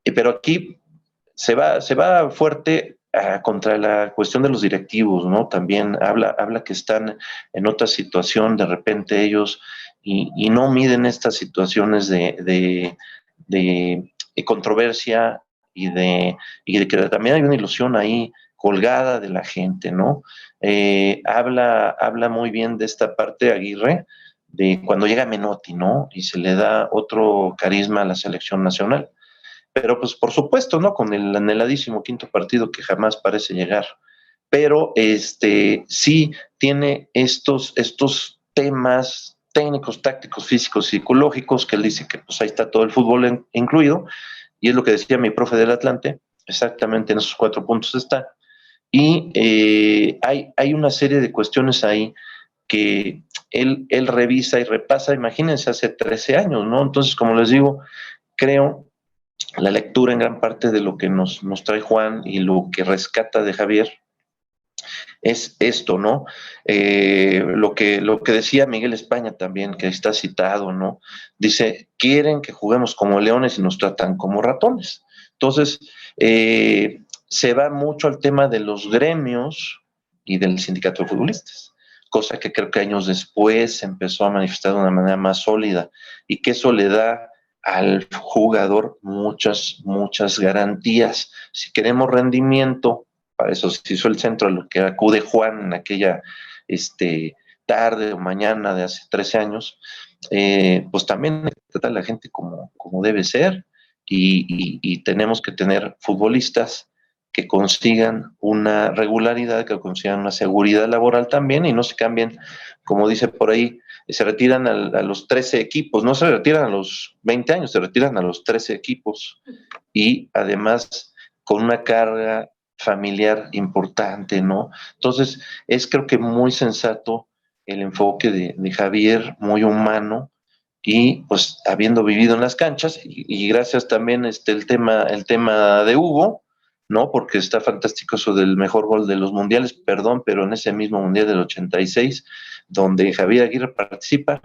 Pero aquí se va fuerte contra la cuestión de los directivos, ¿no? También habla que están en otra situación, de repente ellos, y no miden estas situaciones de controversia y de que también hay una ilusión ahí colgada de la gente, ¿no? Habla muy bien de esta parte Aguirre, de cuando llega Menotti, ¿no? Y se le da otro carisma a la selección nacional. Pero pues por supuesto, ¿no? Con el anheladísimo quinto partido que jamás parece llegar. Pero sí tiene estos temas técnicos, tácticos, físicos, psicológicos, que él dice que pues ahí está todo el fútbol incluido, y es lo que decía mi profe del Atlante, exactamente en esos 4 puntos está. Y hay una serie de cuestiones ahí que él revisa y repasa, imagínense, hace 13 años, ¿no? Entonces, como les digo, creo la lectura en gran parte de lo que nos trae Juan y lo que rescata de Javier es esto, ¿no? Lo que decía Miguel España también, que está citado, ¿no? Dice, quieren que juguemos como leones y nos tratan como ratones. Entonces, se va mucho al tema de los gremios y del sindicato de futbolistas, cosa que creo que años después se empezó a manifestar de una manera más sólida y que eso le da al jugador muchas garantías. Si queremos rendimiento, para eso se hizo el centro a lo que acude Juan en aquella tarde o mañana de hace 13 años, pues también hay que tratar a la gente como debe ser y tenemos que tener futbolistas que consigan una regularidad, que consigan una seguridad laboral también y no se cambien, como dice por ahí, se retiran a los 13 equipos, no se retiran a los 20 años, se retiran a los 13 equipos y además con una carga familiar importante, ¿no? Entonces, es creo que muy sensato el enfoque de Javier, muy humano, y pues habiendo vivido en las canchas, y gracias también el tema de Hugo, ¿no? Porque está fantástico eso del mejor gol de los mundiales, perdón, pero en ese mismo mundial del 86, donde Javier Aguirre participa,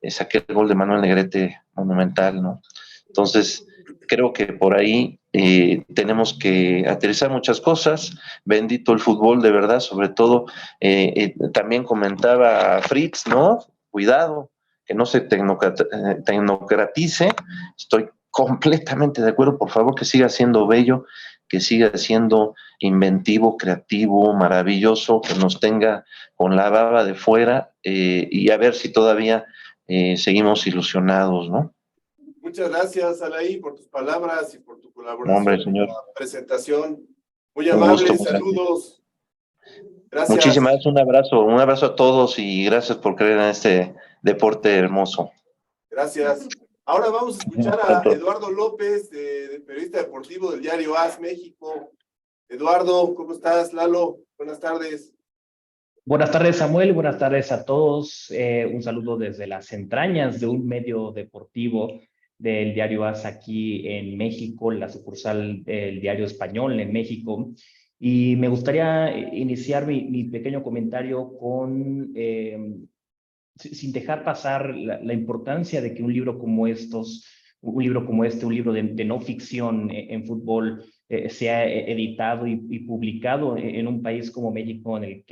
es aquel gol de Manuel Negrete monumental, ¿no? Entonces, creo que por ahí tenemos que aterrizar muchas cosas. Bendito el fútbol, de verdad, sobre todo. También comentaba Fritz, ¿no? Cuidado, que no se tecnocratice. Estoy completamente de acuerdo, por favor, que siga siendo bello, que siga siendo inventivo, creativo, maravilloso, que nos tenga con la baba de fuera y a ver si todavía seguimos ilusionados, ¿no? Muchas gracias, Alaí, por tus palabras y por tu No, colaboración hombre, en señor. la presentación. Muy Un gusto. amable, saludos. Gracias. Muchísimas gracias, un abrazo a todos y gracias por creer en este deporte hermoso. Gracias. Ahora vamos a escuchar a Eduardo López, periodista deportivo del diario AS México. Eduardo, ¿cómo estás? Lalo, buenas tardes. Buenas tardes, Samuel. Buenas tardes a todos. Un saludo desde las entrañas de un medio deportivo del diario AS aquí en México, la sucursal del diario español en México. Y me gustaría iniciar mi pequeño comentario con, sin dejar pasar la importancia de que un libro como estos, un libro de no ficción en fútbol, sea editado y publicado en un país como México, en el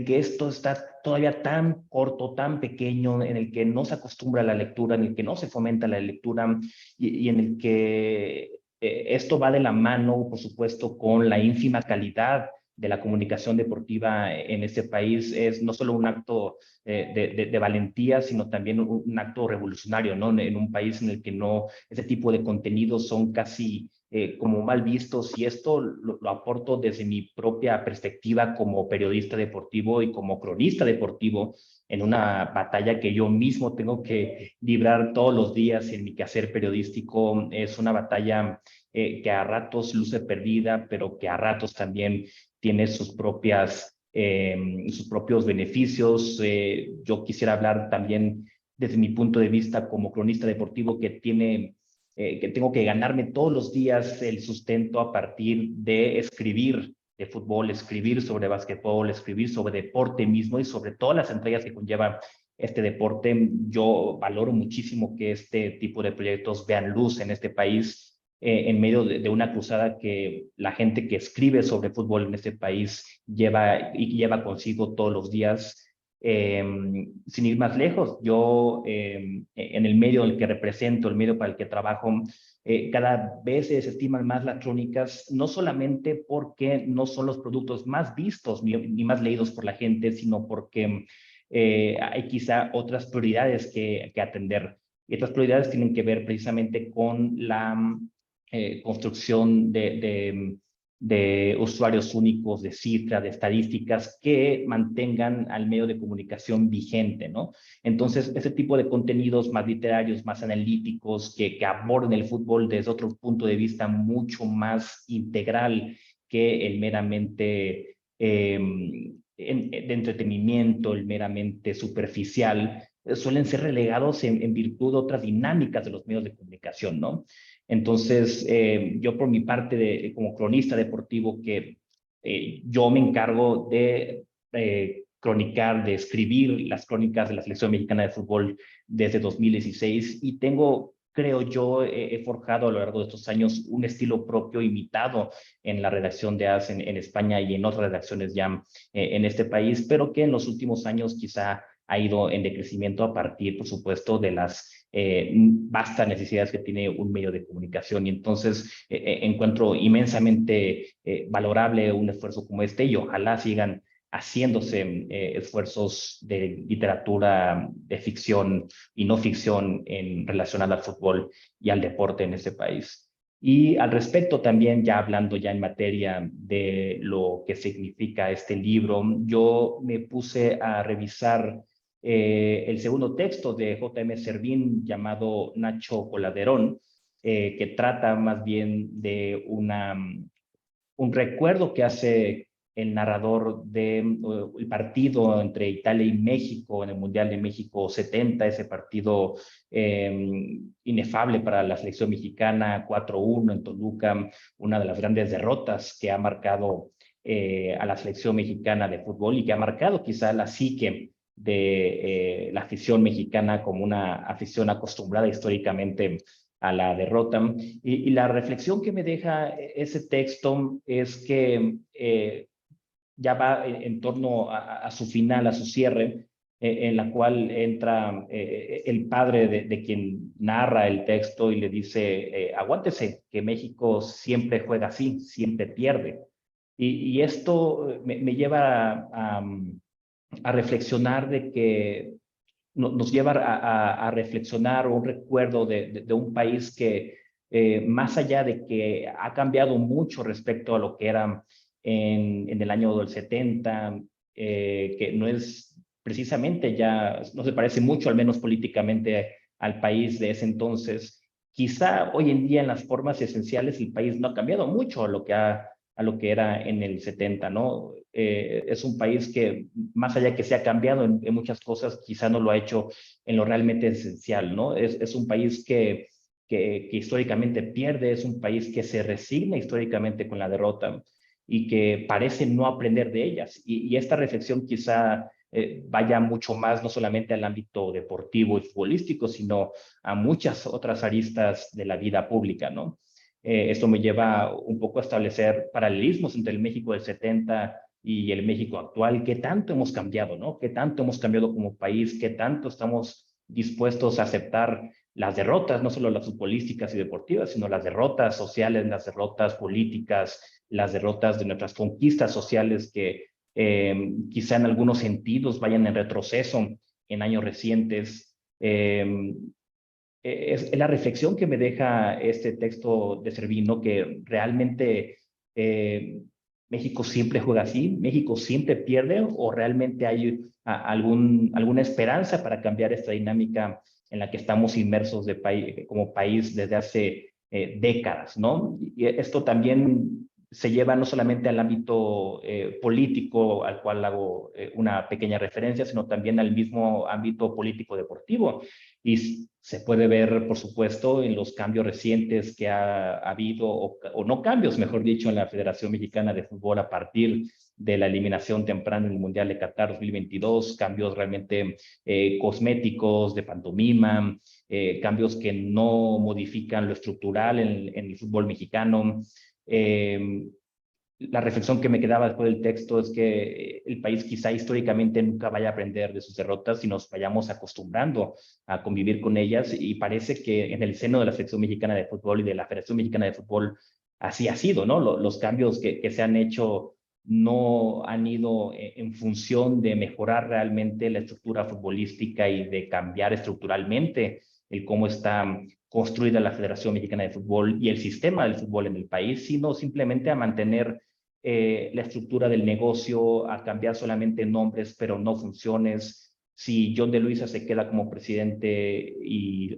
que esto está todavía tan corto, tan pequeño, en el que no se acostumbra a la lectura, en el que no se fomenta la lectura y en el que esto va de la mano, por supuesto, con la ínfima calidad de la comunicación deportiva en este país. Es no solo un acto de valentía, sino también un acto revolucionario, ¿no? En un país en el que no, ese tipo de contenidos son casi como mal vistos, y esto lo aporto desde mi propia perspectiva como periodista deportivo y como cronista deportivo, en una batalla que yo mismo tengo que librar todos los días en mi quehacer periodístico. Es una batalla que a ratos luce perdida, pero que a ratos también tiene sus propios beneficios. Yo quisiera hablar también desde mi punto de vista como cronista deportivo, que tengo que ganarme todos los días el sustento a partir de escribir de fútbol, escribir sobre básquetbol, escribir sobre deporte mismo y sobre todas las entregas que conlleva este deporte. Yo valoro muchísimo que este tipo de proyectos vean luz en este país, en medio de una cruzada que la gente que escribe sobre fútbol en este país lleva consigo todos los días. Sin ir más lejos, yo en el medio en el que represento, el medio para el que trabajo, cada vez se desestiman más las crónicas, no solamente porque no son los productos más vistos ni más leídos por la gente, sino porque hay quizá otras prioridades que atender. Y estas prioridades tienen que ver precisamente con la construcción de usuarios únicos, de cifras, de estadísticas que mantengan al medio de comunicación vigente, ¿no? Entonces, ese tipo de contenidos más literarios, más analíticos, que aborden el fútbol desde otro punto de vista mucho más integral que el meramente de entretenimiento, el meramente superficial, suelen ser relegados en virtud de otras dinámicas de los medios de comunicación, ¿no? Entonces, yo por mi parte, como cronista deportivo, que yo me encargo de cronicar, de escribir las crónicas de la selección mexicana de fútbol desde 2016, y tengo, creo yo, he forjado a lo largo de estos años un estilo propio imitado en la redacción de AS en España y en otras redacciones ya en este país, pero que en los últimos años quizá ha ido en decrecimiento a partir, por supuesto, de las vastas necesidades que tiene un medio de comunicación. Y entonces encuentro inmensamente valorable un esfuerzo como este, y ojalá sigan haciéndose esfuerzos de literatura, de ficción y no ficción en relación al fútbol y al deporte en este país. Y al respecto también, ya hablando ya en materia de lo que significa este libro, yo me puse a revisar el segundo texto de J.M. Servín, llamado Nacho Coladerón, que trata más bien de un recuerdo que hace el narrador del partido entre Italia y México en el Mundial de México 70, ese partido inefable para la selección mexicana, 4-1 en Toluca, una de las grandes derrotas que ha marcado a la selección mexicana de fútbol y que ha marcado quizá la psique de la afición mexicana como una afición acostumbrada históricamente a la derrota. Y la reflexión que me deja ese texto es que ya va en torno a su final, a su cierre, en la cual entra el padre de quien narra el texto y le dice, aguántese, que México siempre juega así, siempre pierde. Y esto me lleva a reflexionar de que nos lleva a reflexionar un recuerdo de un país que más allá de que ha cambiado mucho respecto a lo que era en el año del 70, que no es precisamente ya, no se parece mucho, al menos políticamente, al país de ese entonces. Quizá hoy en día en las formas esenciales el país no ha cambiado mucho a lo que era en el 70, ¿no? Es un país que, más allá que se ha cambiado en muchas cosas, quizá no lo ha hecho en lo realmente esencial, ¿no? Es un país que históricamente pierde, es un país que se resigna históricamente con la derrota y que parece no aprender de ellas. Y esta reflexión quizá vaya mucho más, no solamente al ámbito deportivo y futbolístico, sino a muchas otras aristas de la vida pública, ¿no? Esto me lleva un poco a establecer paralelismos entre el México del 70 y el México actual. ¿Qué tanto hemos cambiado, no? ¿Qué tanto hemos cambiado como país? ¿Qué tanto estamos dispuestos a aceptar las derrotas, no solo las futbolísticas y deportivas, sino las derrotas sociales, las derrotas políticas, las derrotas de nuestras conquistas sociales que quizá en algunos sentidos vayan en retroceso en años recientes? Es la reflexión que me deja este texto de Servino, que realmente México siempre juega así, México siempre pierde, o realmente hay alguna esperanza para cambiar esta dinámica en la que estamos inmersos como país desde hace décadas, ¿no? Y esto también se lleva no solamente al ámbito político, al cual hago una pequeña referencia, sino también al mismo ámbito político-deportivo. Y se puede ver, por supuesto, en los cambios recientes que ha habido, o no cambios, mejor dicho, en la Federación Mexicana de Fútbol a partir de la eliminación temprana en el Mundial de Qatar 2022, cambios realmente cosméticos, de pantomima, cambios que no modifican lo estructural en el fútbol mexicano. La reflexión que me quedaba después del texto es que el país quizá históricamente nunca vaya a aprender de sus derrotas y nos vayamos acostumbrando a convivir con ellas, y parece que en el seno de la Selección Mexicana de Fútbol y de la Federación Mexicana de Fútbol así ha sido, ¿no? Los cambios que se han hecho no han ido en función de mejorar realmente la estructura futbolística y de cambiar estructuralmente el cómo está construida la Federación Mexicana de Fútbol y el sistema del fútbol en el país, sino simplemente a mantener la estructura del negocio, a cambiar solamente nombres, pero no funciones. Si John de Luisa se queda como presidente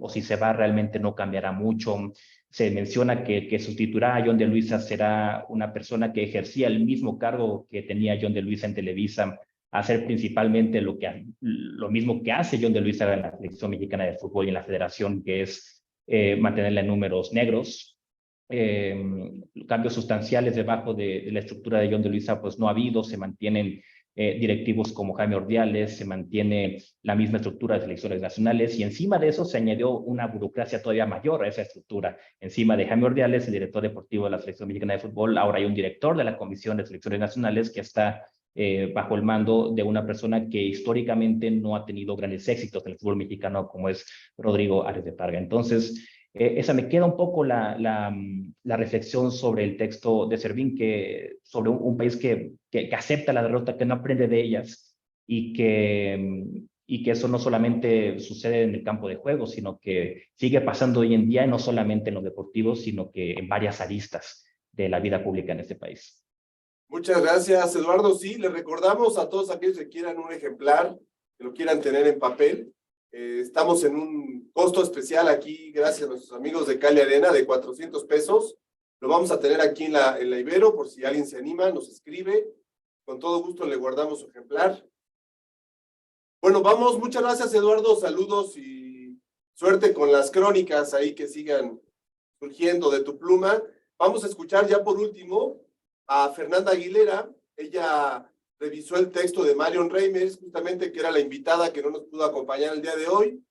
o si se va, realmente no cambiará mucho. Se menciona que sustituirá a John de Luisa será una persona que ejercía el mismo cargo que tenía John de Luisa en Televisa, hacer principalmente lo mismo que hace John de Luisa en la Selección Mexicana de Fútbol y en la Federación, que es mantenerla en números negros. Cambios sustanciales debajo de la estructura de John de Luisa pues no ha habido, se mantienen directivos como Jaime Ordiales, se mantiene la misma estructura de selecciones nacionales, y encima de eso se añadió una burocracia todavía mayor a esa estructura. Encima de Jaime Ordiales, el director deportivo de la Selección Mexicana de Fútbol, ahora hay un director de la Comisión de Selecciones Nacionales que está bajo el mando de una persona que históricamente no ha tenido grandes éxitos en el fútbol mexicano, como es Rodrigo Ares de Parga. Entonces, esa me queda un poco la reflexión sobre el texto de Servín, sobre un país que acepta la derrota, que no aprende de ellas, y que eso no solamente sucede en el campo de juego, sino que sigue pasando hoy en día, no solamente en lo deportivo, sino que en varias aristas de la vida pública en este país. Muchas gracias, Eduardo. Sí, les recordamos a todos aquellos que quieran un ejemplar, que lo quieran tener en papel. Estamos en un costo especial aquí, gracias a nuestros amigos de Cali Arena, de 400 pesos. Lo vamos a tener aquí en la Ibero, por si alguien se anima, nos escribe. Con todo gusto le guardamos su ejemplar. Bueno, vamos. Muchas gracias, Eduardo. Saludos y suerte con las crónicas ahí que sigan surgiendo de tu pluma. Vamos a escuchar ya por último a Fernanda Aguilera. Ella revisó el texto de Marion Reimers, justamente que era la invitada que no nos pudo acompañar el día de hoy.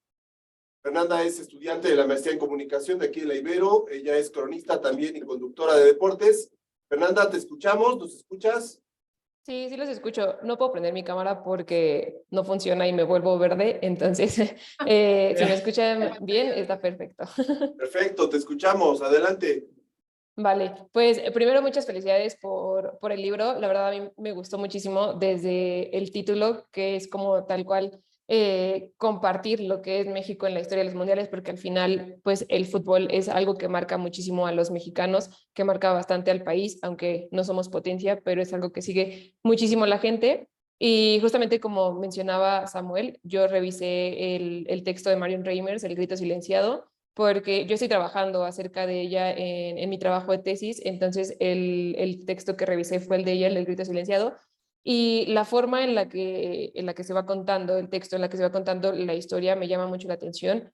Fernanda es estudiante de la maestría en comunicación de aquí de la Ibero. Ella es cronista también y conductora de deportes. Fernanda, te escuchamos, ¿nos escuchas? Sí, sí los escucho. No puedo prender mi cámara porque no funciona y me vuelvo verde, entonces si me escuchan bien, está perfecto. Perfecto, te escuchamos, adelante. Vale, pues primero muchas felicidades por el libro. La verdad a mí me gustó muchísimo desde el título, que es como tal cual compartir lo que es México en la historia de los mundiales, porque al final pues el fútbol es algo que marca muchísimo a los mexicanos, que marca bastante al país, aunque no somos potencia, pero es algo que sigue muchísimo la gente. Y justamente como mencionaba Samuel, yo revisé el texto de Marion Reimers, El grito silenciado, porque yo estoy trabajando acerca de ella en mi trabajo de tesis, entonces el texto que revisé fue el de ella, el del grito silenciado, y la forma en la que se va contando el texto, en la que se va contando la historia, me llama mucho la atención.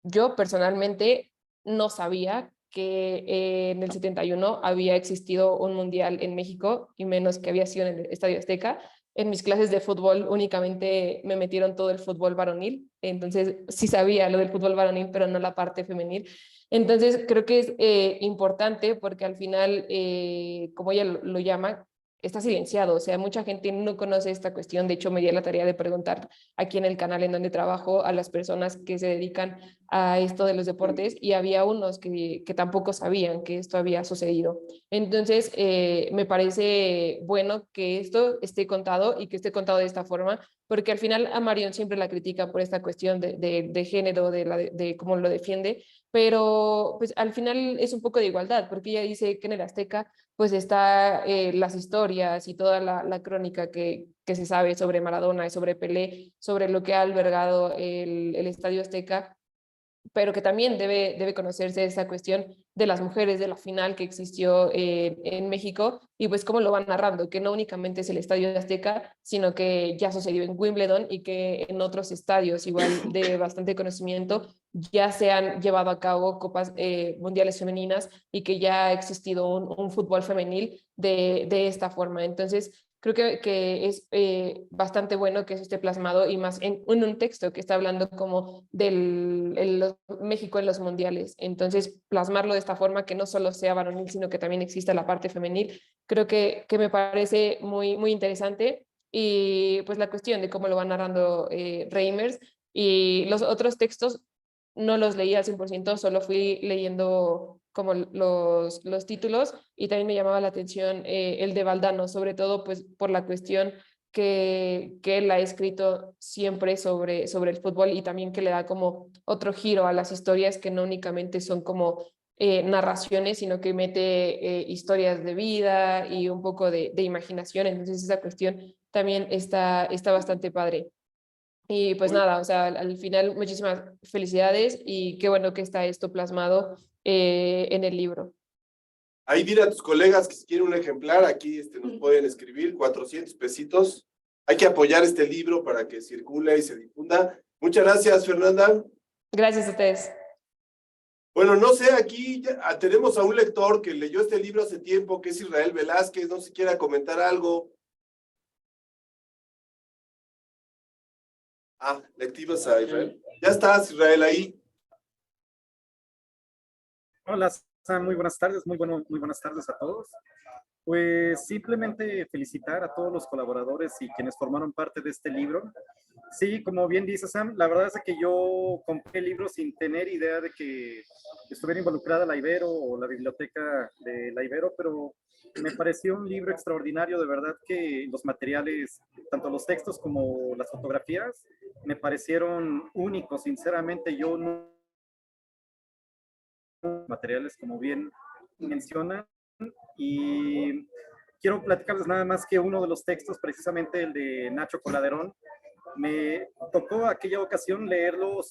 Yo personalmente no sabía que en el 71 había existido un mundial en México, y menos que había sido en el Estadio Azteca. En mis clases de fútbol únicamente me metieron todo el fútbol varonil, entonces sí sabía lo del fútbol varonil, pero no la parte femenil. Entonces creo que es importante porque al final, como ella lo llama, está silenciado, o sea, mucha gente no conoce esta cuestión. De hecho, me di la tarea de preguntar aquí en el canal en donde trabajo a las personas que se dedican a esto de los deportes, y había unos que tampoco sabían que esto había sucedido. Entonces, me parece bueno que esto esté contado y que esté contado de esta forma, porque al final a Marion siempre la critica por esta cuestión de género, de cómo lo defiende, pero pues al final es un poco de igualdad, porque ella dice que en el Azteca pues está las historias y toda la crónica que se sabe sobre Maradona y sobre Pelé, sobre lo que ha albergado el Estadio Azteca, pero que también debe conocerse esa cuestión de las mujeres, de la final que existió en México, y pues cómo lo van narrando, que no únicamente es el Estadio Azteca, sino que ya sucedió en Wimbledon y que en otros estadios igual de bastante conocimiento ya se han llevado a cabo copas mundiales femeninas, y que ya ha existido un fútbol femenil de esta forma. Entonces, creo que es bastante bueno que eso esté plasmado, y más en un texto que está hablando como del México en los mundiales. Entonces, plasmarlo de esta forma, que no solo sea varonil, sino que también exista la parte femenil, creo que me parece muy, muy interesante. Y pues la cuestión de cómo lo va narrando Reimers, y los otros textos no los leí al 100%, solo fui leyendo como los títulos, y también me llamaba la atención el de Valdano, sobre todo pues por la cuestión que él ha escrito siempre sobre el fútbol, y también que le da como otro giro a las historias, que no únicamente son como narraciones, sino que mete historias de vida y un poco de imaginación. Entonces esa cuestión también está bastante padre. Y pues nada, o sea, al final muchísimas felicidades, y qué bueno que está esto plasmado en el libro. Ahí dile a tus colegas que si quieren un ejemplar, aquí nos pueden escribir, 400 pesitos. Hay que apoyar este libro para que circule y se difunda. Muchas gracias, Fernanda. Gracias a ustedes. Bueno, no sé, aquí ya tenemos a un lector que leyó este libro hace tiempo, que es Israel Velázquez. No sé si quiera comentar algo. Le activas a Israel. Ya estás, Israel, ahí. Hola, Sam, muy buenas tardes, muy buenas tardes a todos. Pues simplemente felicitar a todos los colaboradores y quienes formaron parte de este libro. Sí, como bien dice Sam, la verdad es que yo compré el libro sin tener idea de que estuviera involucrada la Ibero o la biblioteca de la Ibero, pero me pareció un libro extraordinario. De verdad que los materiales, tanto los textos como las fotografías, me parecieron únicos. Sinceramente, yo no materiales, como bien menciona, y quiero platicarles nada más que uno de los textos, precisamente el de Nacho Coladerón, me tocó aquella ocasión leerlo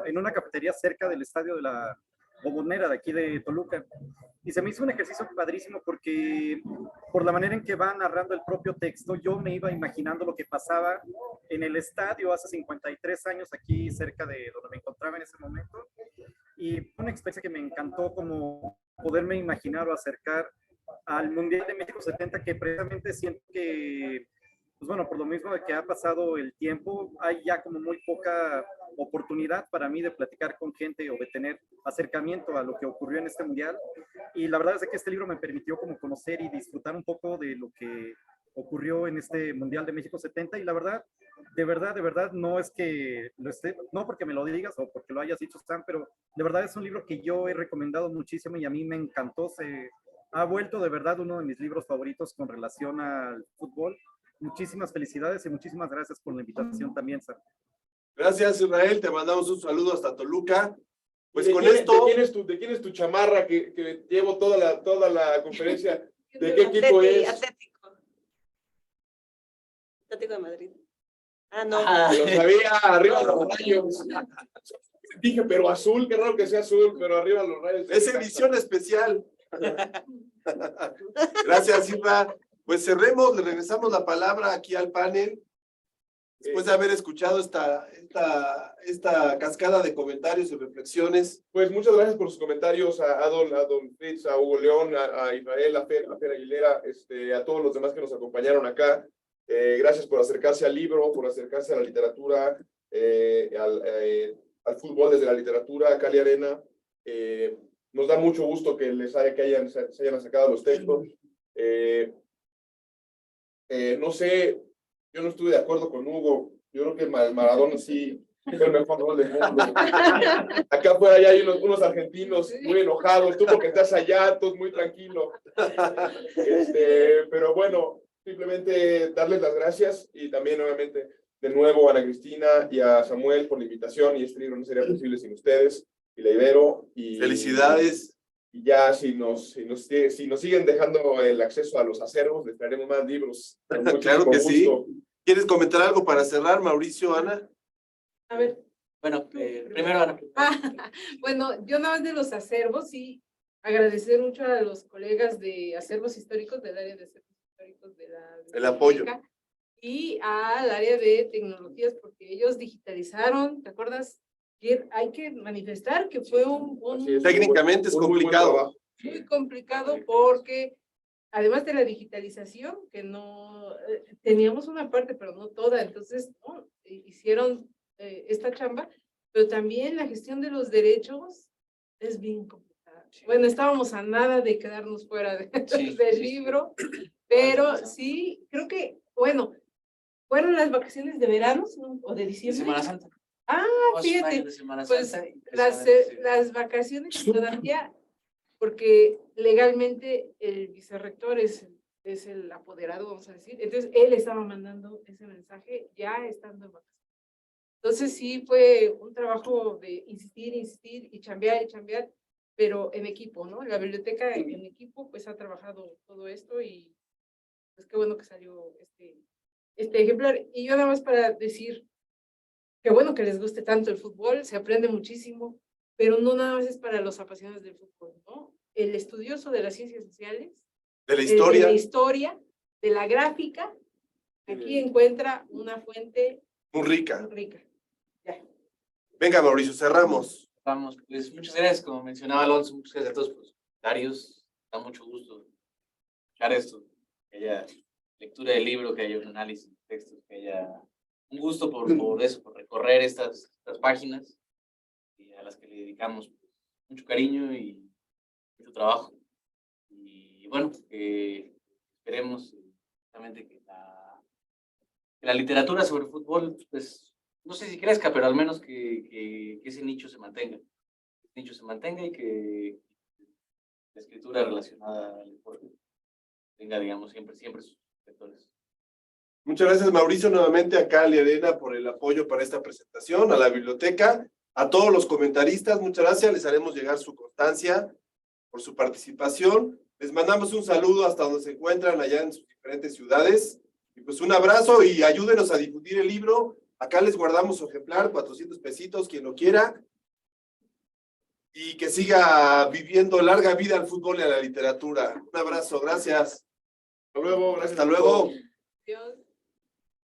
en una cafetería cerca del estadio de la Bombonera de aquí de Toluca, y se me hizo un ejercicio padrísimo porque por la manera en que va narrando el propio texto, yo me iba imaginando lo que pasaba en el estadio hace 53 años aquí cerca de donde me encontraba en ese momento, y fue una experiencia que me encantó, como poderme imaginar o acercar al Mundial de México 70, que precisamente siento que pues bueno, por lo mismo de que ha pasado el tiempo, hay ya como muy poca oportunidad para mí de platicar con gente o de tener acercamiento a lo que ocurrió en este mundial. Y la verdad es que este libro me permitió como conocer y disfrutar un poco de lo que ocurrió en este Mundial de México 70. Y la verdad, de verdad, no es que lo esté, no porque me lo digas o porque lo hayas dicho, Sam, pero de verdad es un libro que yo he recomendado muchísimo y a mí me encantó. Se ha vuelto de verdad uno de mis libros favoritos con relación al fútbol. Muchísimas felicidades y muchísimas gracias por la invitación también, Sam. Gracias, Israel. Te mandamos un saludo hasta Toluca. Pues ¿De con quién- esto... ¿De quién es tu chamarra que llevo toda la conferencia? ¿De qué equipo es? Atlético de Madrid. Ah, no. Lo sabía, arriba los rayos. Dije, pero azul, qué raro que sea azul, pero arriba los rayos. Es edición especial. Gracias, Isra. Pues cerremos, le regresamos la palabra aquí al panel. Después de haber escuchado esta cascada de comentarios y reflexiones. Pues muchas gracias por sus comentarios a Don Fritz, a Hugo León, a Israel, a Fer Aguilera, a todos los demás que nos acompañaron acá. Gracias por acercarse al libro, por acercarse a la literatura, al fútbol desde la literatura, a Cali Arena. Nos da mucho gusto que se hayan sacado los textos. No sé, yo no estuve de acuerdo con Hugo. Yo creo que Maradona sí fue el mejor gol del mundo. Acá afuera ya hay unos argentinos muy enojados. Tú porque estás allá, tú muy tranquilo. Pero bueno, simplemente darles las gracias y también nuevamente de nuevo a Ana Cristina y a Samuel por la invitación, y este libro no sería posible sin ustedes, y la Ibero. Y felicidades. Y ya si nos siguen dejando el acceso a los acervos, les traeremos más libros. Claro que sí. ¿Quieres comentar algo para cerrar, Mauricio, Ana? A ver. Bueno, primero Ana. Bueno, yo nada más de los acervos, sí, agradecer mucho a los colegas de acervos históricos, del área de acervos históricos de la el apoyo. Y al área de tecnologías, porque ellos digitalizaron, ¿te acuerdas? Hay que manifestar que fue técnicamente es complicado. Muy complicado porque además de la digitalización, que no teníamos una parte, pero no toda, entonces hicieron esta chamba, pero también la gestión de los derechos es bien complicada. Bueno, estábamos a nada de quedarnos fuera del libro, pero sí, creo que, bueno, fueron las vacaciones de verano, ¿no? O de diciembre. Semana Santa. Ah, fíjate, pues las vacaciones todavía, porque legalmente el vicerrector es el apoderado, vamos a decir, entonces él estaba mandando ese mensaje ya estando en vacaciones. Entonces sí fue un trabajo de insistir y chambear, pero en equipo, ¿no? La biblioteca en equipo pues ha trabajado todo esto y pues qué bueno que salió este ejemplar. Y yo nada más para decir, qué bueno que les guste tanto el fútbol, se aprende muchísimo, pero no nada más es para los apasionados del fútbol, ¿no? El estudioso de las ciencias sociales, de la historia, de la gráfica, aquí encuentra una fuente muy rica. Muy rica. Ya. Venga, Mauricio, cerramos. Vamos, pues muchas gracias, como mencionaba Alonso, muchas gracias a todos por los comentarios. Da mucho gusto escuchar esto, que haya lectura del libro, que haya un análisis de textos, que haya un gusto por eso, por recorrer estas páginas y a las que le dedicamos mucho cariño y mucho trabajo. Y bueno, esperemos justamente que la literatura sobre fútbol, pues, no sé si crezca, pero al menos que ese nicho se mantenga. Y que la escritura relacionada al deporte tenga, digamos, siempre sus lectores. Muchas gracias, Mauricio, nuevamente a Cali Arena por el apoyo para esta presentación, a la biblioteca, a todos los comentaristas, muchas gracias, les haremos llegar su constancia por su participación. Les mandamos un saludo hasta donde se encuentran allá en sus diferentes ciudades, y pues un abrazo y ayúdenos a difundir el libro. Acá les guardamos su ejemplar, 400 pesitos, quien lo quiera, y que siga viviendo larga vida al fútbol y a la literatura. Un abrazo, gracias. Hasta luego, gracias. Hasta luego. Adiós.